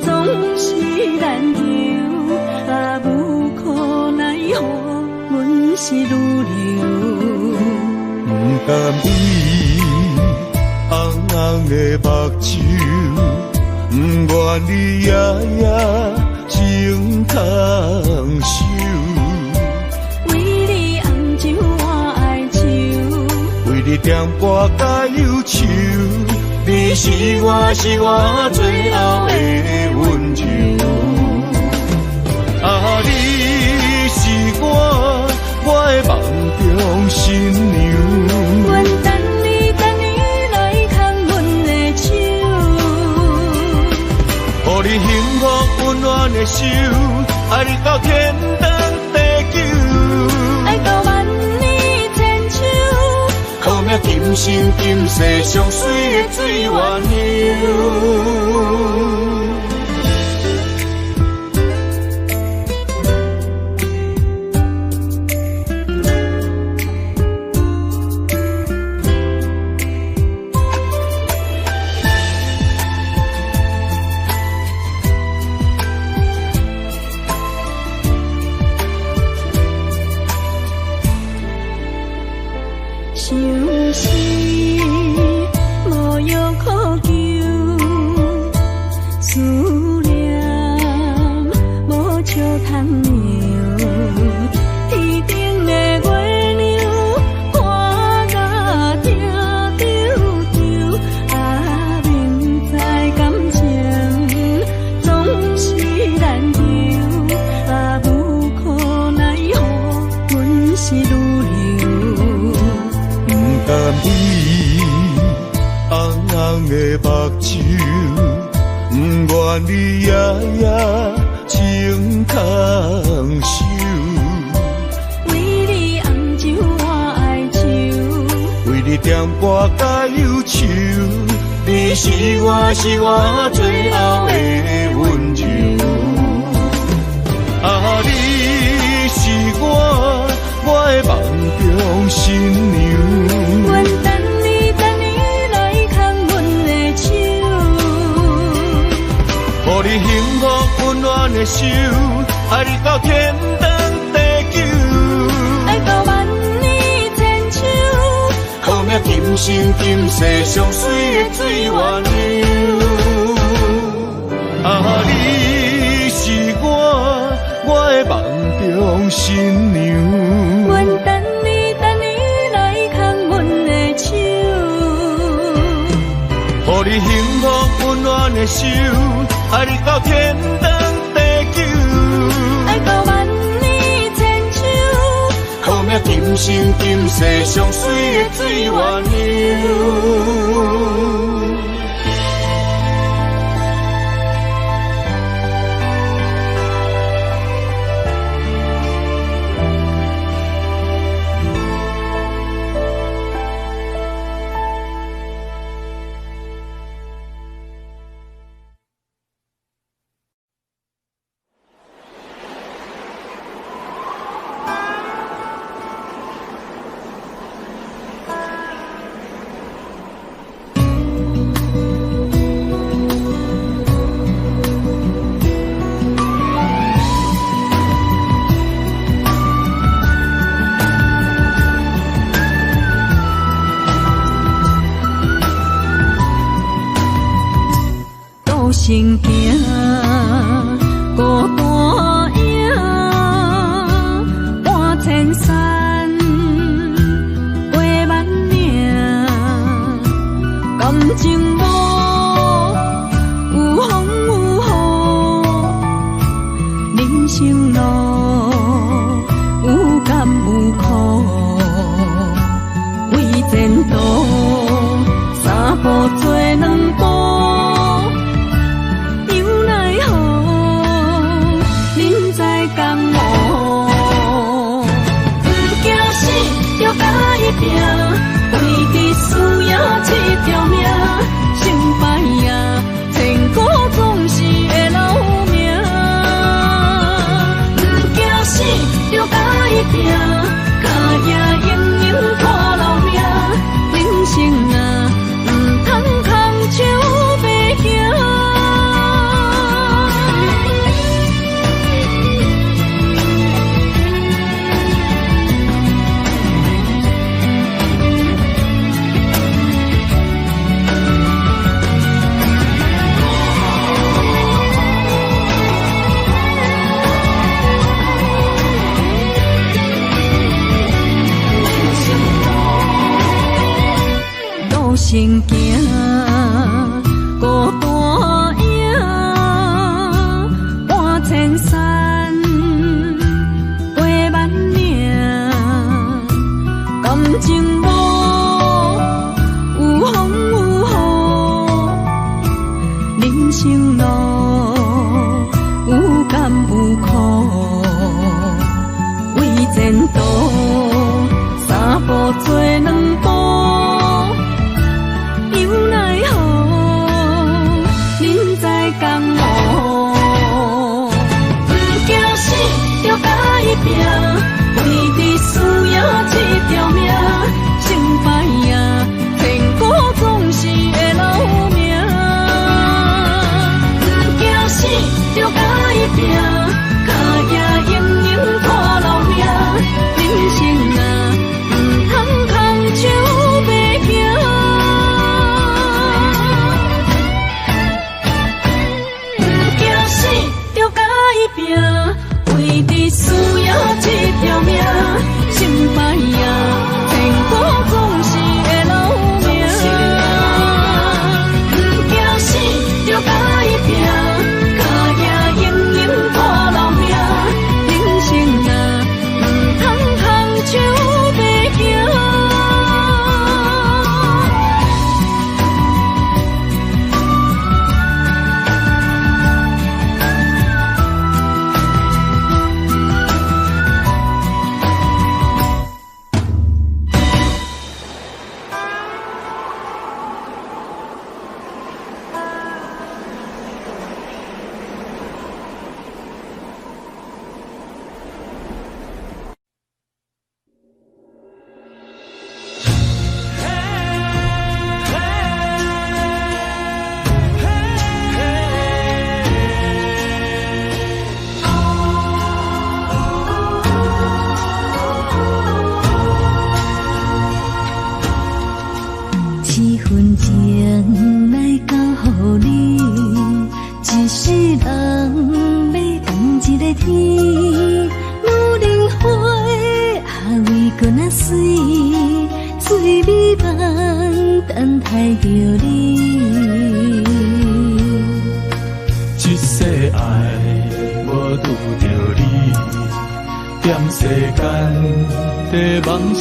总是难求，啊，无可奈何，阮是愈流。不甘伊红红的目睭，不愿你夜夜情通守。为你红酒换哀愁，为你点歌甲忧愁，你是我最后的温柔。啊，你是我的梦中新娘。阮等你来牵阮的手，予你幸福温暖的手，爱你到天长地久，爱到万年千秋，好命今生今世上水的水缘由。相思无药可救，思念无笑通流，天顶的月亮看甲定丢丢，啊，明知感情总是难求，啊，无可奈何，阮是愈流。不甘你红红的目睭，不愿你夜夜情通守。为你红酒换哀愁，为你点歌甲忧愁，你是我最后的温柔。啊，你是我的梦中新娘。阮等你来牵阮的手，予你幸福温暖的手，爱你到天长地久，爱到万年千秋，好命今生今世上水的水缘由。啊，你是我的梦中新娘。阮等你来牵阮的手，予你幸福温暖的手，爱你到天长地久，爱到万年千秋，好命今生今世上水的水缘由。行行孤单影，半千山过万岭，感情无有风有雨，人生路有甘有苦，为前途三步做两步。为你需要这条命，成孤单影半千山，陪万岭，感情路有风有雨，人生路有甘有苦，为前途三步做两步。为你需要一条命，成败赢，天果总是会留名。不惊死，就甲伊拼，脚也硬硬拖老命。人生啊，唔通空手白行。不惊死，就甲伊拼。为你需要一条命，成败赢，天果总是会留名。不惊死，就甲伊拼，脚也硬硬拖老命。人生啊，唔通空手白行。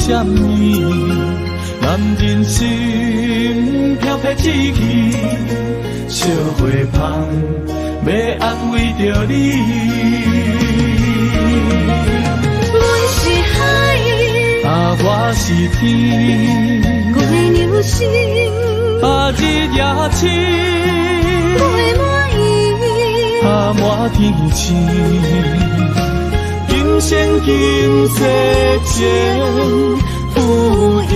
什么？男人心飘撇志气，小花香要安慰着你。阮是海，我是天，月流星，日夜深，月满意，满天星。今生今世前有缘，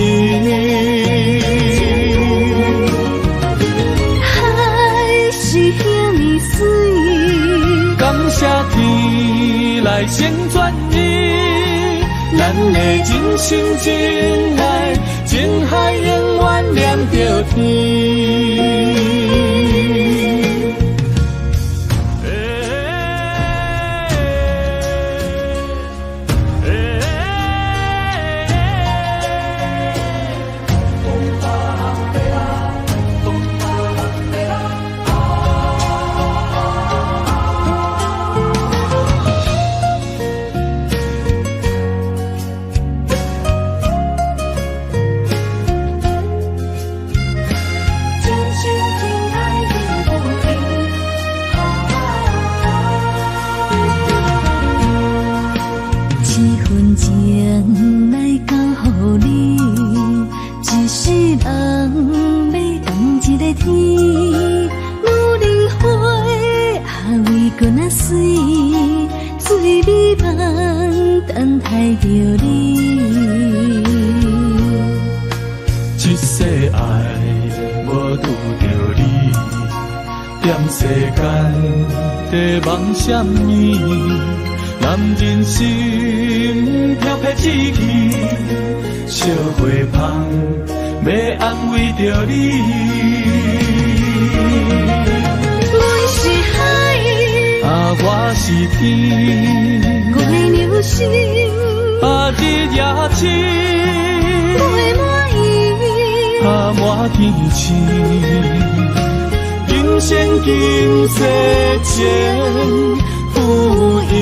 海是遐尼水，感谢天来成全你，咱的真心真爱，情海永远连着天。梦什么？男人心飘撇志气，小花香要安慰着你。阮是海，我是天，月流星，日夜深，月满意，满天星，今生今世前有因。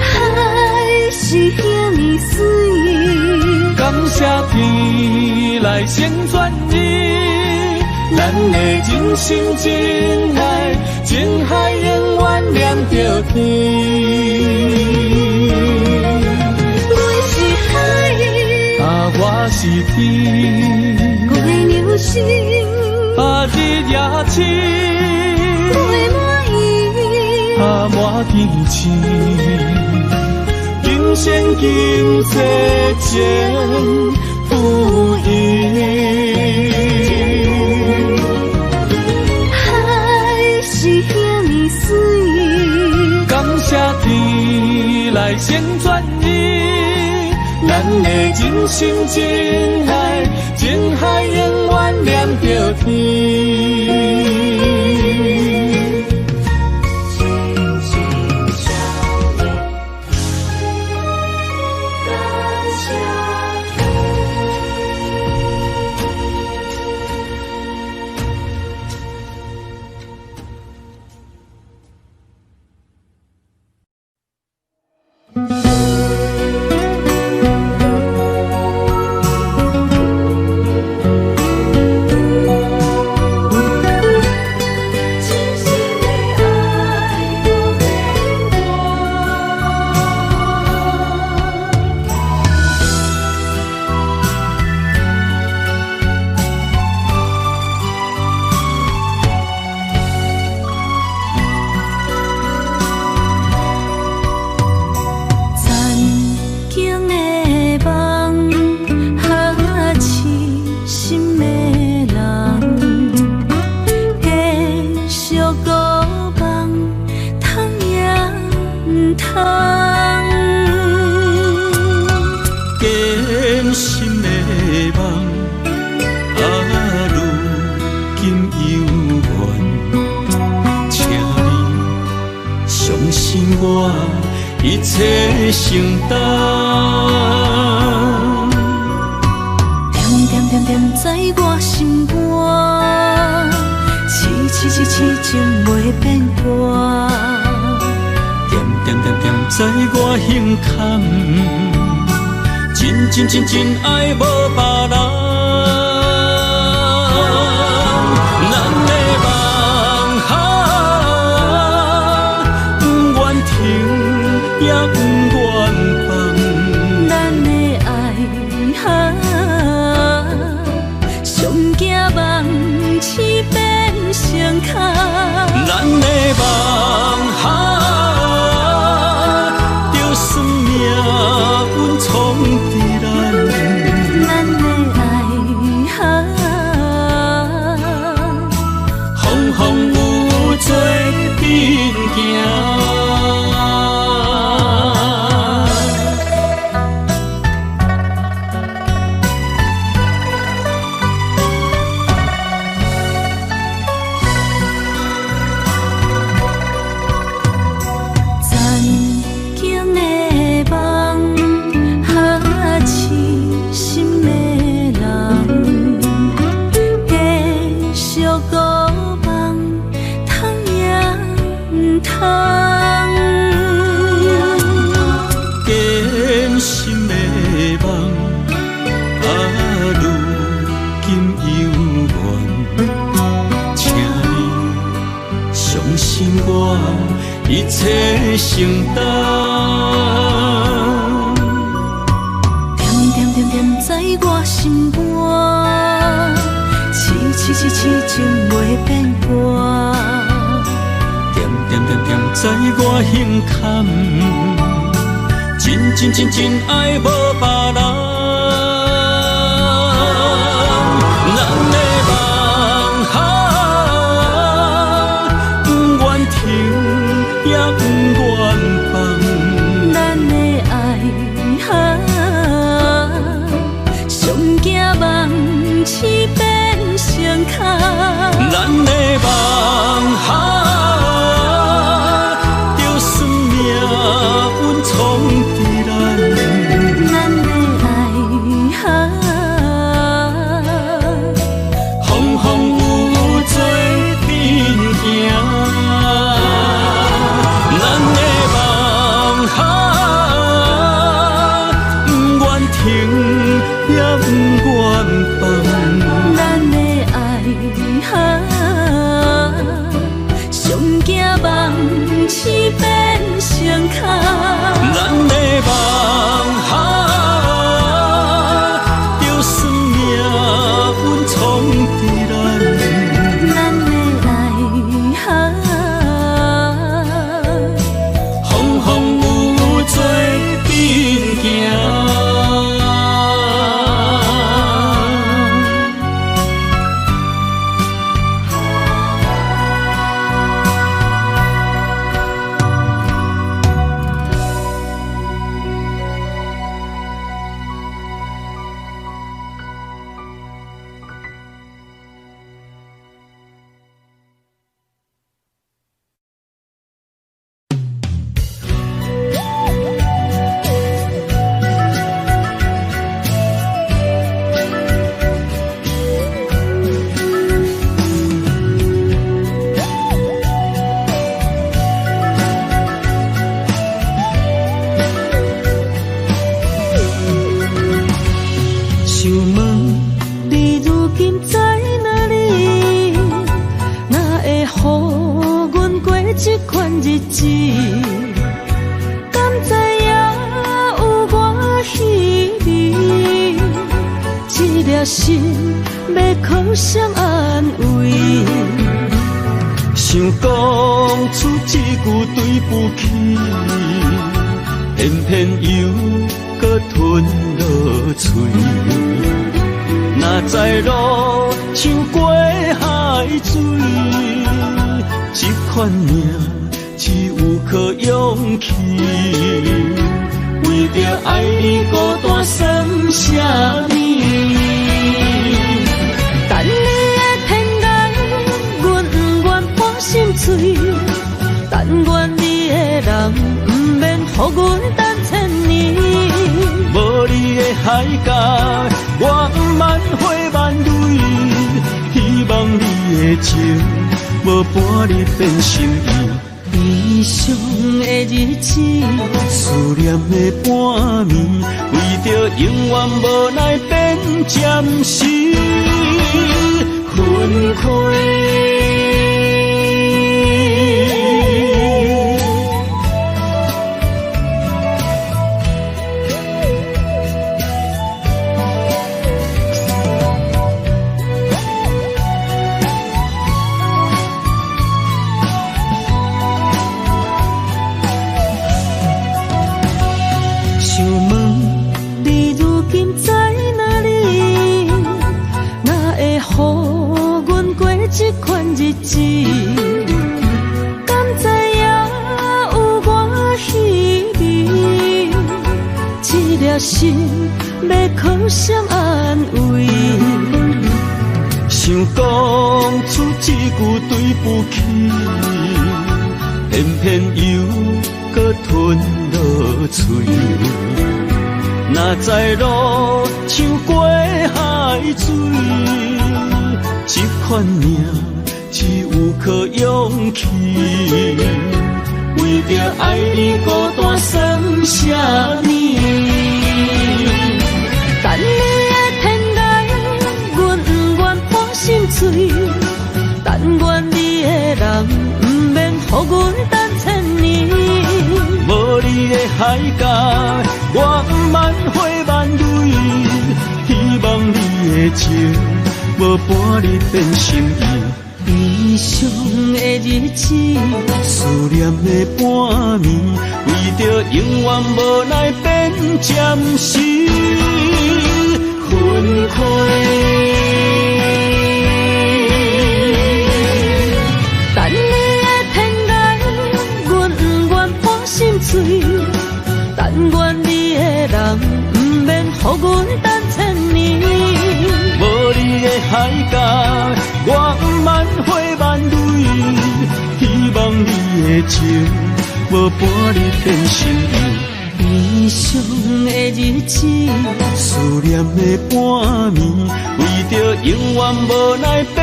海是遐尼水，感谢天来成全你，咱的真心真爱，情海永远连着天。我是天，我的流星，日夜星，我的满意，满天星，今生今世前有因。海是遐尼水，感谢天来成全你。咱的真心真爱，情海永远连着天。一切承担，点点点点在我心肝，痴痴痴痴情袂变卦，点点点点在我胸坎，真真真真爱无别人。也不愿放，咱的爱上惊梦痴变成空，咱的梦就算命运冲伫咱，咱的爱风风雨做阵行。一切承担，点点点点在我心肝，痴痴痴痴情袂变卦，点点点点在我胸坎，真真真真爱无别人。也不愿放，咱的爱上惊梦痴变成空，咱的梦就算命运冲伫咱，咱的爱想问你如今在哪里？哪会予阮过这款日子？敢知影有我稀微？这粒心要靠谁安慰？想讲出一句对不起，偏偏又搁吞落嘴。若知路像过海水，这款命只有靠勇气。为着爱你孤单算什么？等你的天涯，阮不愿搬心碎。但愿你的人不免予阮等千年。无你的海角，我万回万泪。希望你的情，无伴你变心意。悲伤的日子，思念的半暝，为着永远无奈变暂时分开。这款日子，敢知影有我稀微？这粒心要靠谁安慰？想讲出一句对不起，偏偏又搁吞落嘴。若知路像过海水，这款命只有靠勇气。为着爱你孤单算什么？等你的天涯，阮不愿搬心碎。但愿你的人不免予阮等千年。无你的海角，我万回万泪。希望你的情，无伴你变心意。悲伤的日子，思念的半暝，为着永远无奈变暂时分开。等你的天涯，阮不愿搬心碎。但愿你的人不免予阮等千年。无你的海角，我万回万泪。希望你的情，无伴你变心意。悲伤的日子，思念的半暝，为着永远无奈变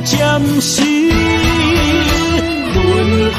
暂时分开。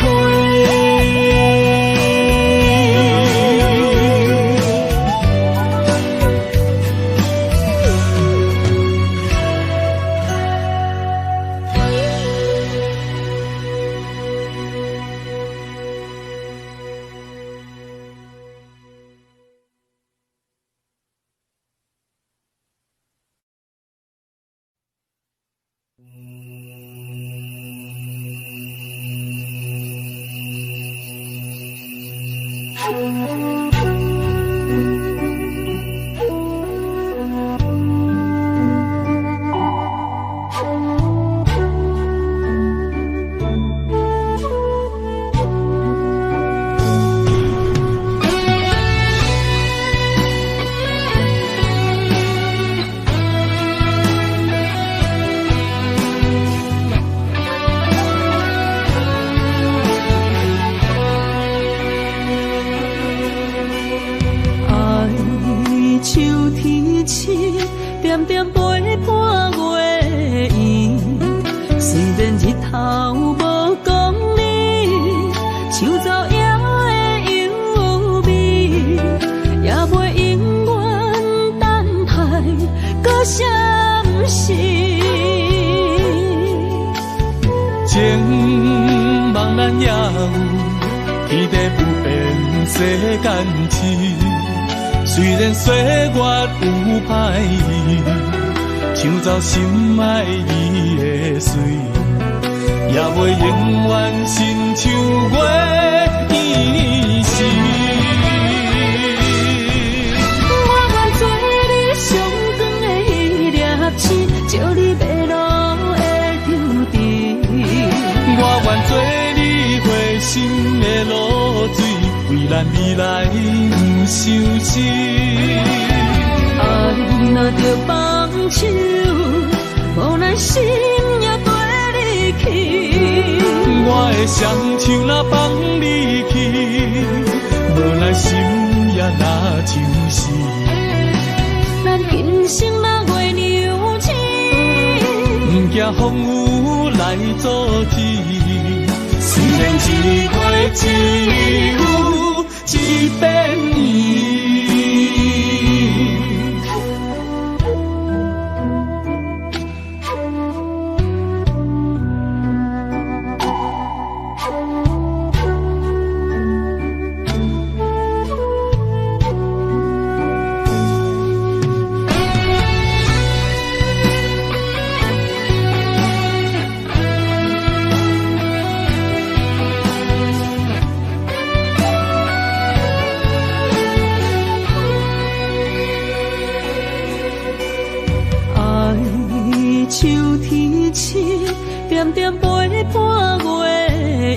搁啥不是？情茫然也有，天地不变世间事。虽然岁月有歹意，抢走心爱伊的水，也袂永远亲像月伊是。我愿做你上长的迄粒星，照你迷路的丢滴。我愿做你回心的露水，为咱未来不伤心。爱若着放手，无咱心也跟你去。我的双手若放你去，无咱心也若像是。咱今生若月娘亲，不惊风雨来阻止。虽然一月一有一变伊。像天星，点点陪伴月圆。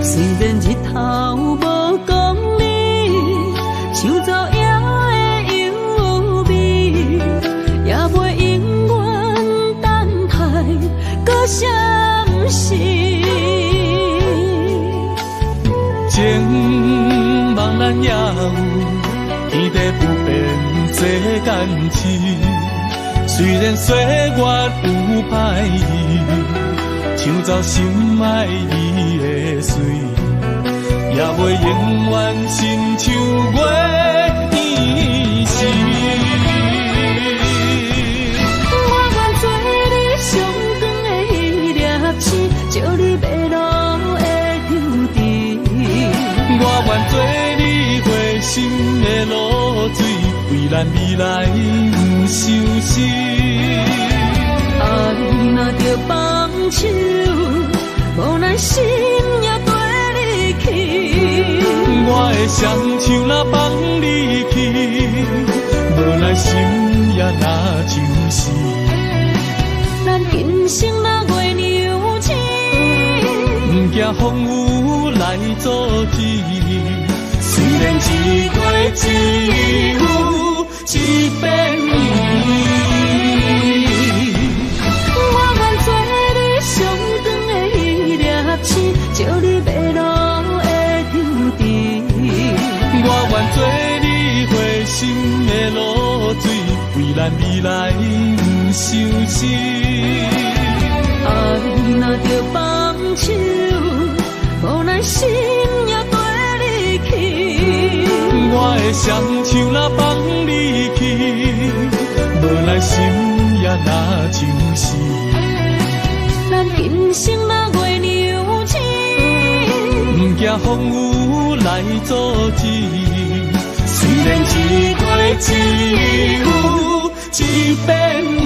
虽然日头无讲理，抢走夜的优美，也袂永远等待，搁啥不是？情茫然也有，天地不变世间事。虽然岁月有歹意，抢走心爱伊的水，也袂永远亲像月伊是。我愿做你上长的迄粒星，照你迷路的丢滴。我愿做你回心的露水，为咱未来不伤心。爱若着放手，无咱心也跟你去。我的双手若放你去，无咱心也若像是。咱今生若月娘亲，不惊风雨来阻止。虽然一月一有一变伊。照你迷路的丢滴，我愿做你回心的露水，为咱未来不伤心。爱若着放手，无咱心也跟你去。我的双手若放你去，无咱心也若像是。咱今生若月娘亲，不惊风雨来阻止。虽然一月一有一变伊。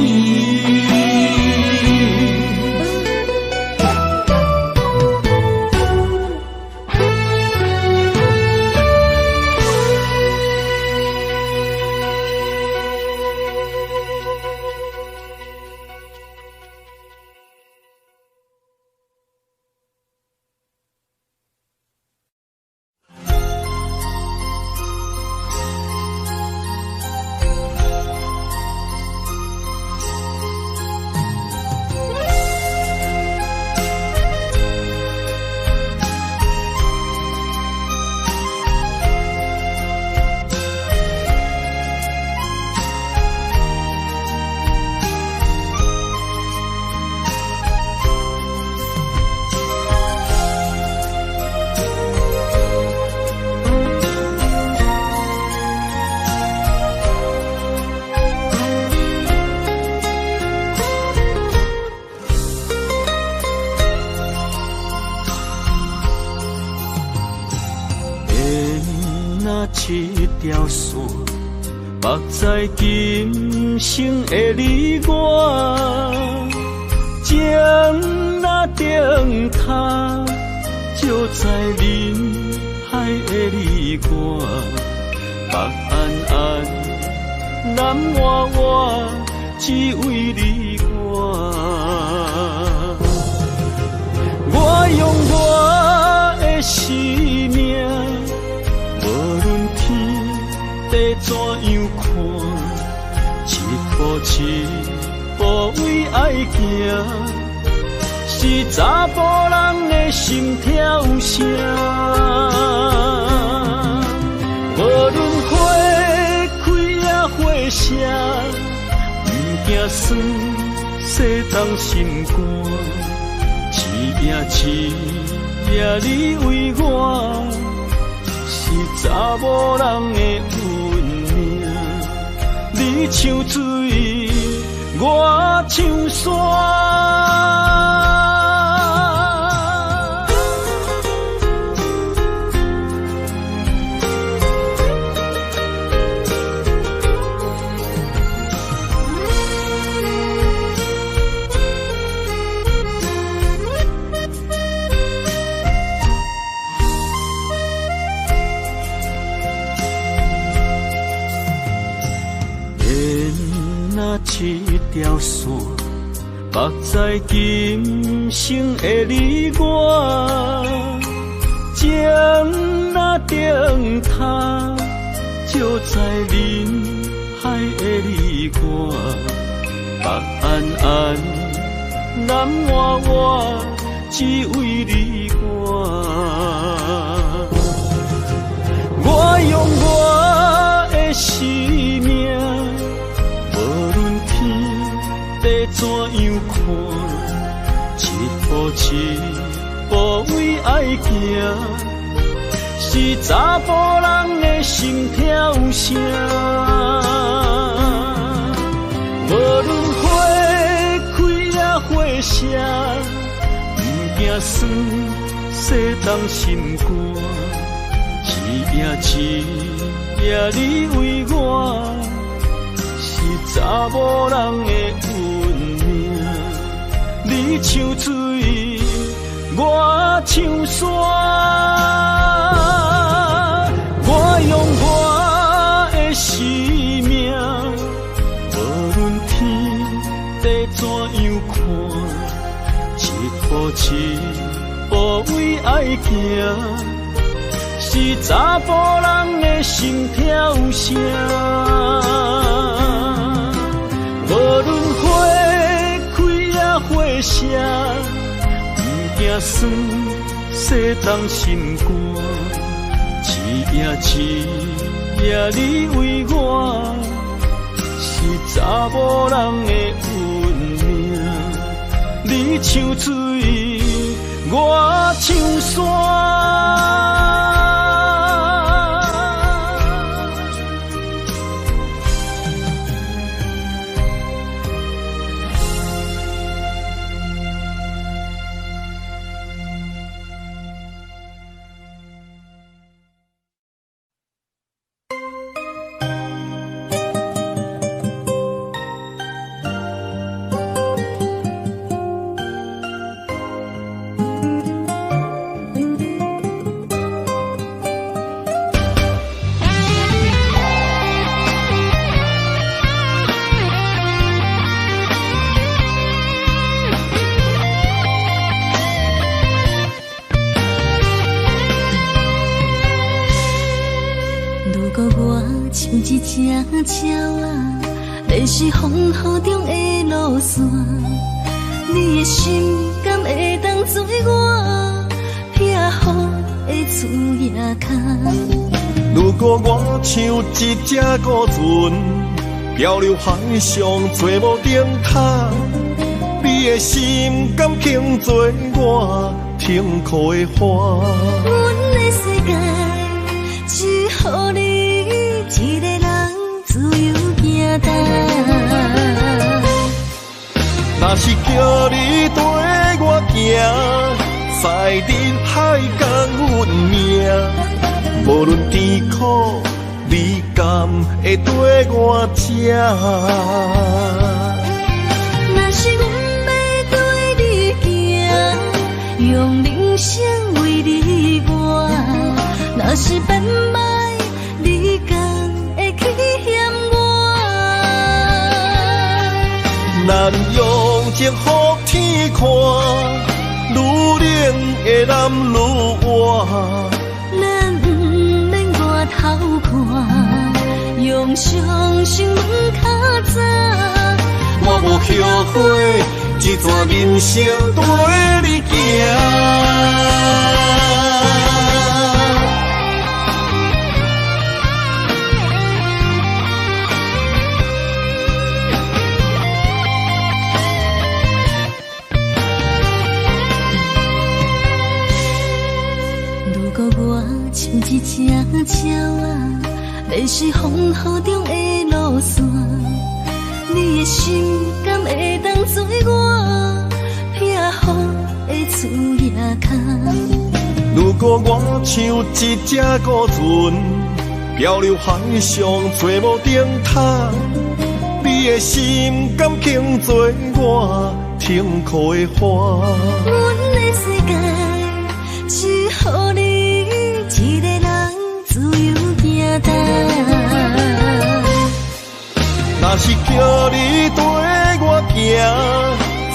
目在今生的你我，情若顶塔，就在人海的你我，北安安，南弯弯，只为你我。我用我的生命，无论天地怎样看，一步一步为爱行，是查甫人的心跳声。无论花开也花谢，不惊酸洗冻心肝。一夜你为我，是查某人的运命。你像水，我像山。一条线，目在今生的你我，情若顶塔，就在人海的你我，北安安，南弯弯，只为你我。我用我的生命。怎样看？一步一步为爱行，是查甫人的心跳声。无论花开也花谢，不惊酸洗冻心肝。一夜你为我，是查某人的你像水，我像山。我用我的生命，无论天地怎样看，一步一步为爱行，是查甫人的心跳声。无论花花谢，不惊酸洗冻心肝。一夜你为我，是查某人的运命。你像水，我像山。一只鸟啊，迷失风雨中的路线，你的心敢会当做我避雨的厝夜空？如果我像一只孤船，漂流海上做无顶塔，你的心敢肯做我停靠的花？阮的世界只予你一个人自由行动。若是叫你跟我行，在人海共运命，无论甜苦你敢会跟我吃？若是阮要对你行，用人生为你活，若是变歹，你敢会去嫌我？咱用情予天看，愈冷的男愈活。咱不免外头看，用双生门较早。我无后悔，一段人生跟你行。像一只鸟啊，迷失风雨中的路线，你的心敢会当做我避雨的厝野脚？如果我像一只孤船，漂流海上找无顶塔，你的心敢肯做我停靠的花？阮的世界只予你一个人自由行动。若是叫你跟我行，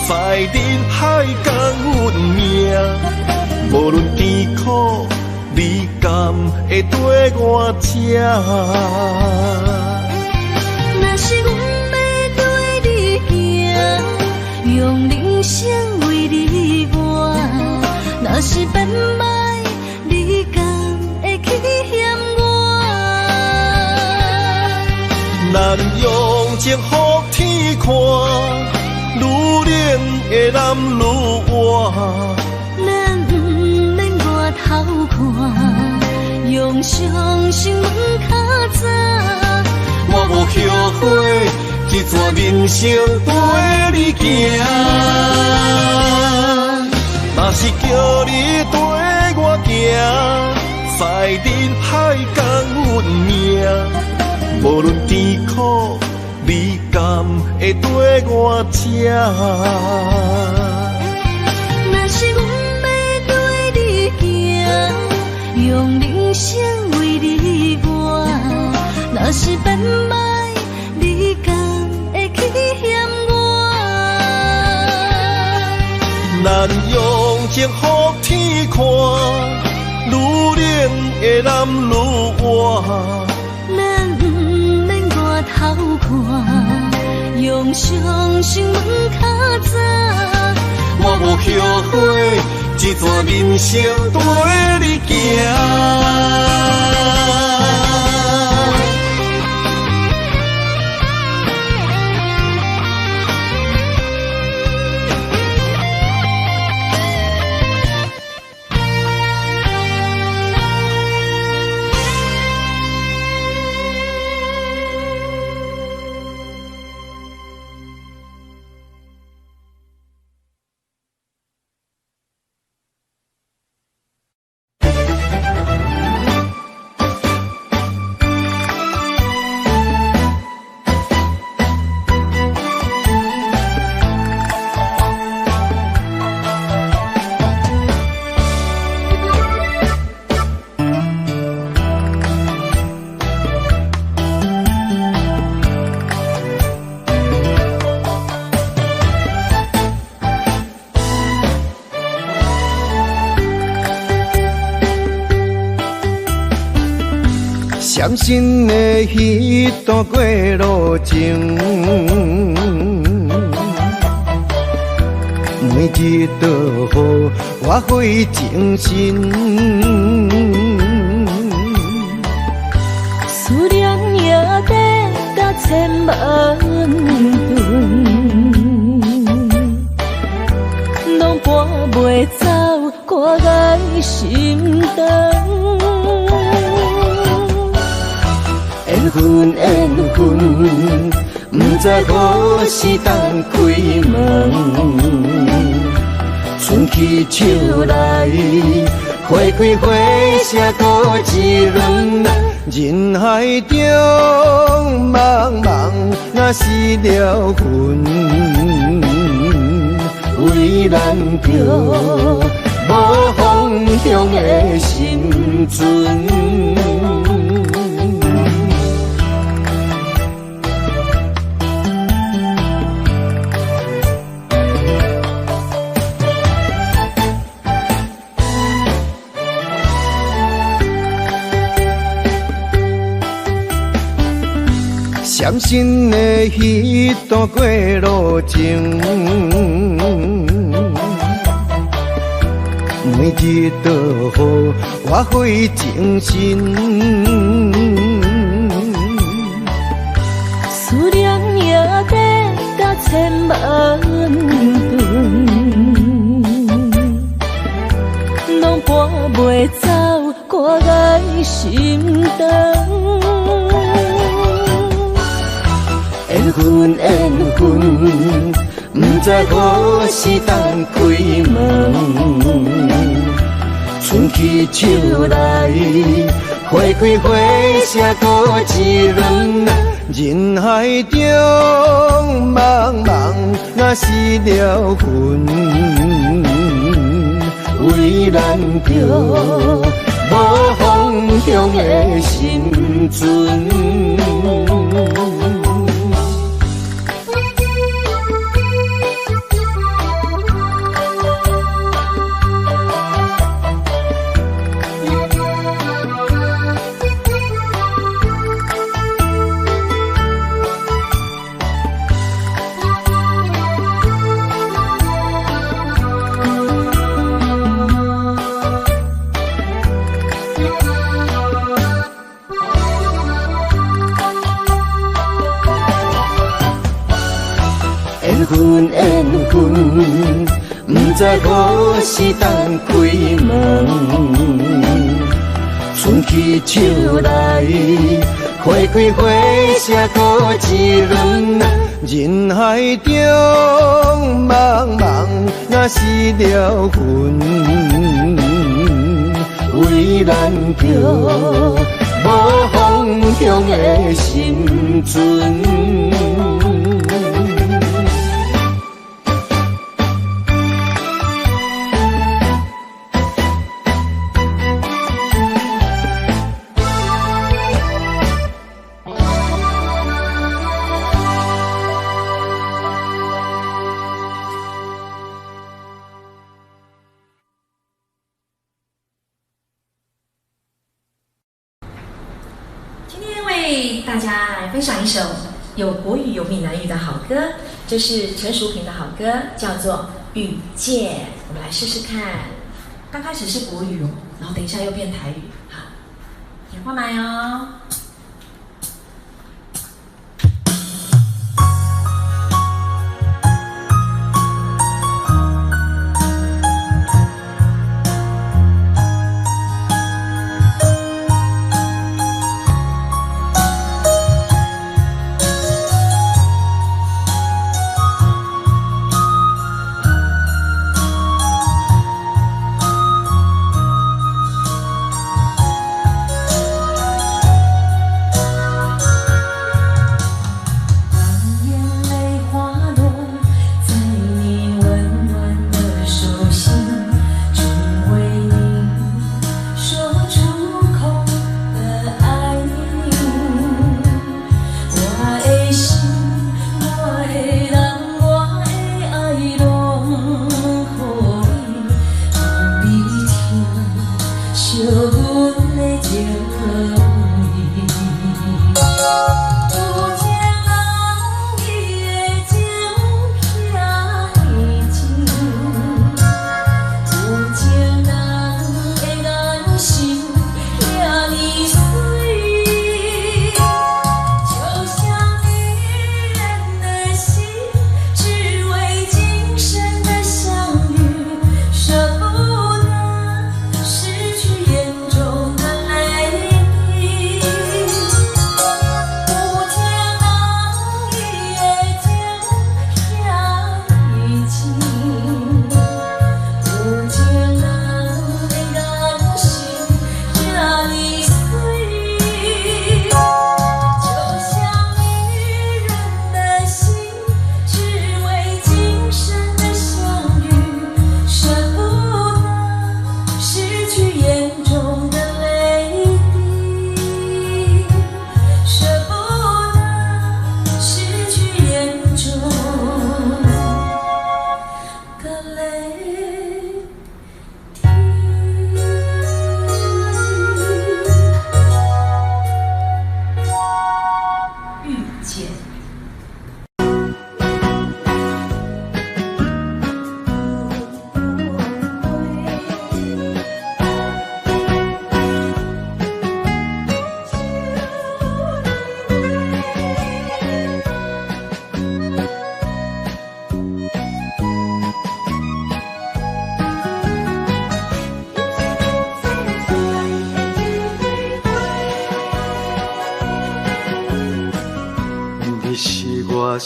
在人海共运命，无论甜苦，你敢会跟我吃？若是阮要对你行，用人生为你活，若是变歹，你敢会去嫌我？咱用情予天看，愈冷的男愈活。咱不免外头看，用双生门较早。我无后悔，一段人生跟你行。若是叫你跟我行，在人海共运命，无论甜苦，你敢会跟我吃？若是阮要对你行，用人生为你活，若是变歹，你敢会去嫌我？咱用情予天看，愈冷的男愈活。咱不免外头看，用双生门较早。我无后悔，一段人生跟你行。伤心的彼段过路情，每日都予我费精神。思念也得到千万吨，拢搬袂走我的心肠。缘分缘分，不知何时当开门。春去秋来，花开花谢过一轮，人海中茫茫，若是了魂，为咱着无方向的心存。伤心的彼段过路情，每日都予我费精神，思念也得到千万吨，拢搬袂走我的心肠。缘分缘分，不知何时当开门。春去秋来，花开花谢过一轮。人海中茫茫，若是了魂，为咱着无方向的心存。缘分缘分，不知何时当开门。春去秋来，花开花谢过一轮。人海中茫茫，若是了魂，为咱着无方向的心存。大家来分享一首有国语有闽南语的好歌，这是陈淑萍的好歌，叫做《遇见》。我们来试试看，刚开始是国语哦，然后等一下又变台语，好，演换麦哦。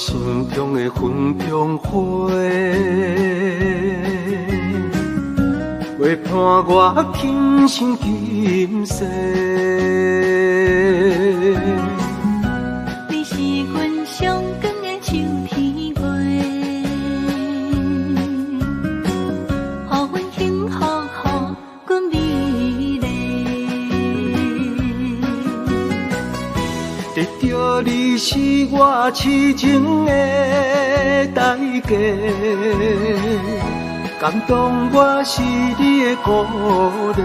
心中的云中花，陪伴我今生今世。你是阮上光的秋天月，予阮幸福，予阮美丽。得到你是我痴情的代价，感动我是你的鼓励。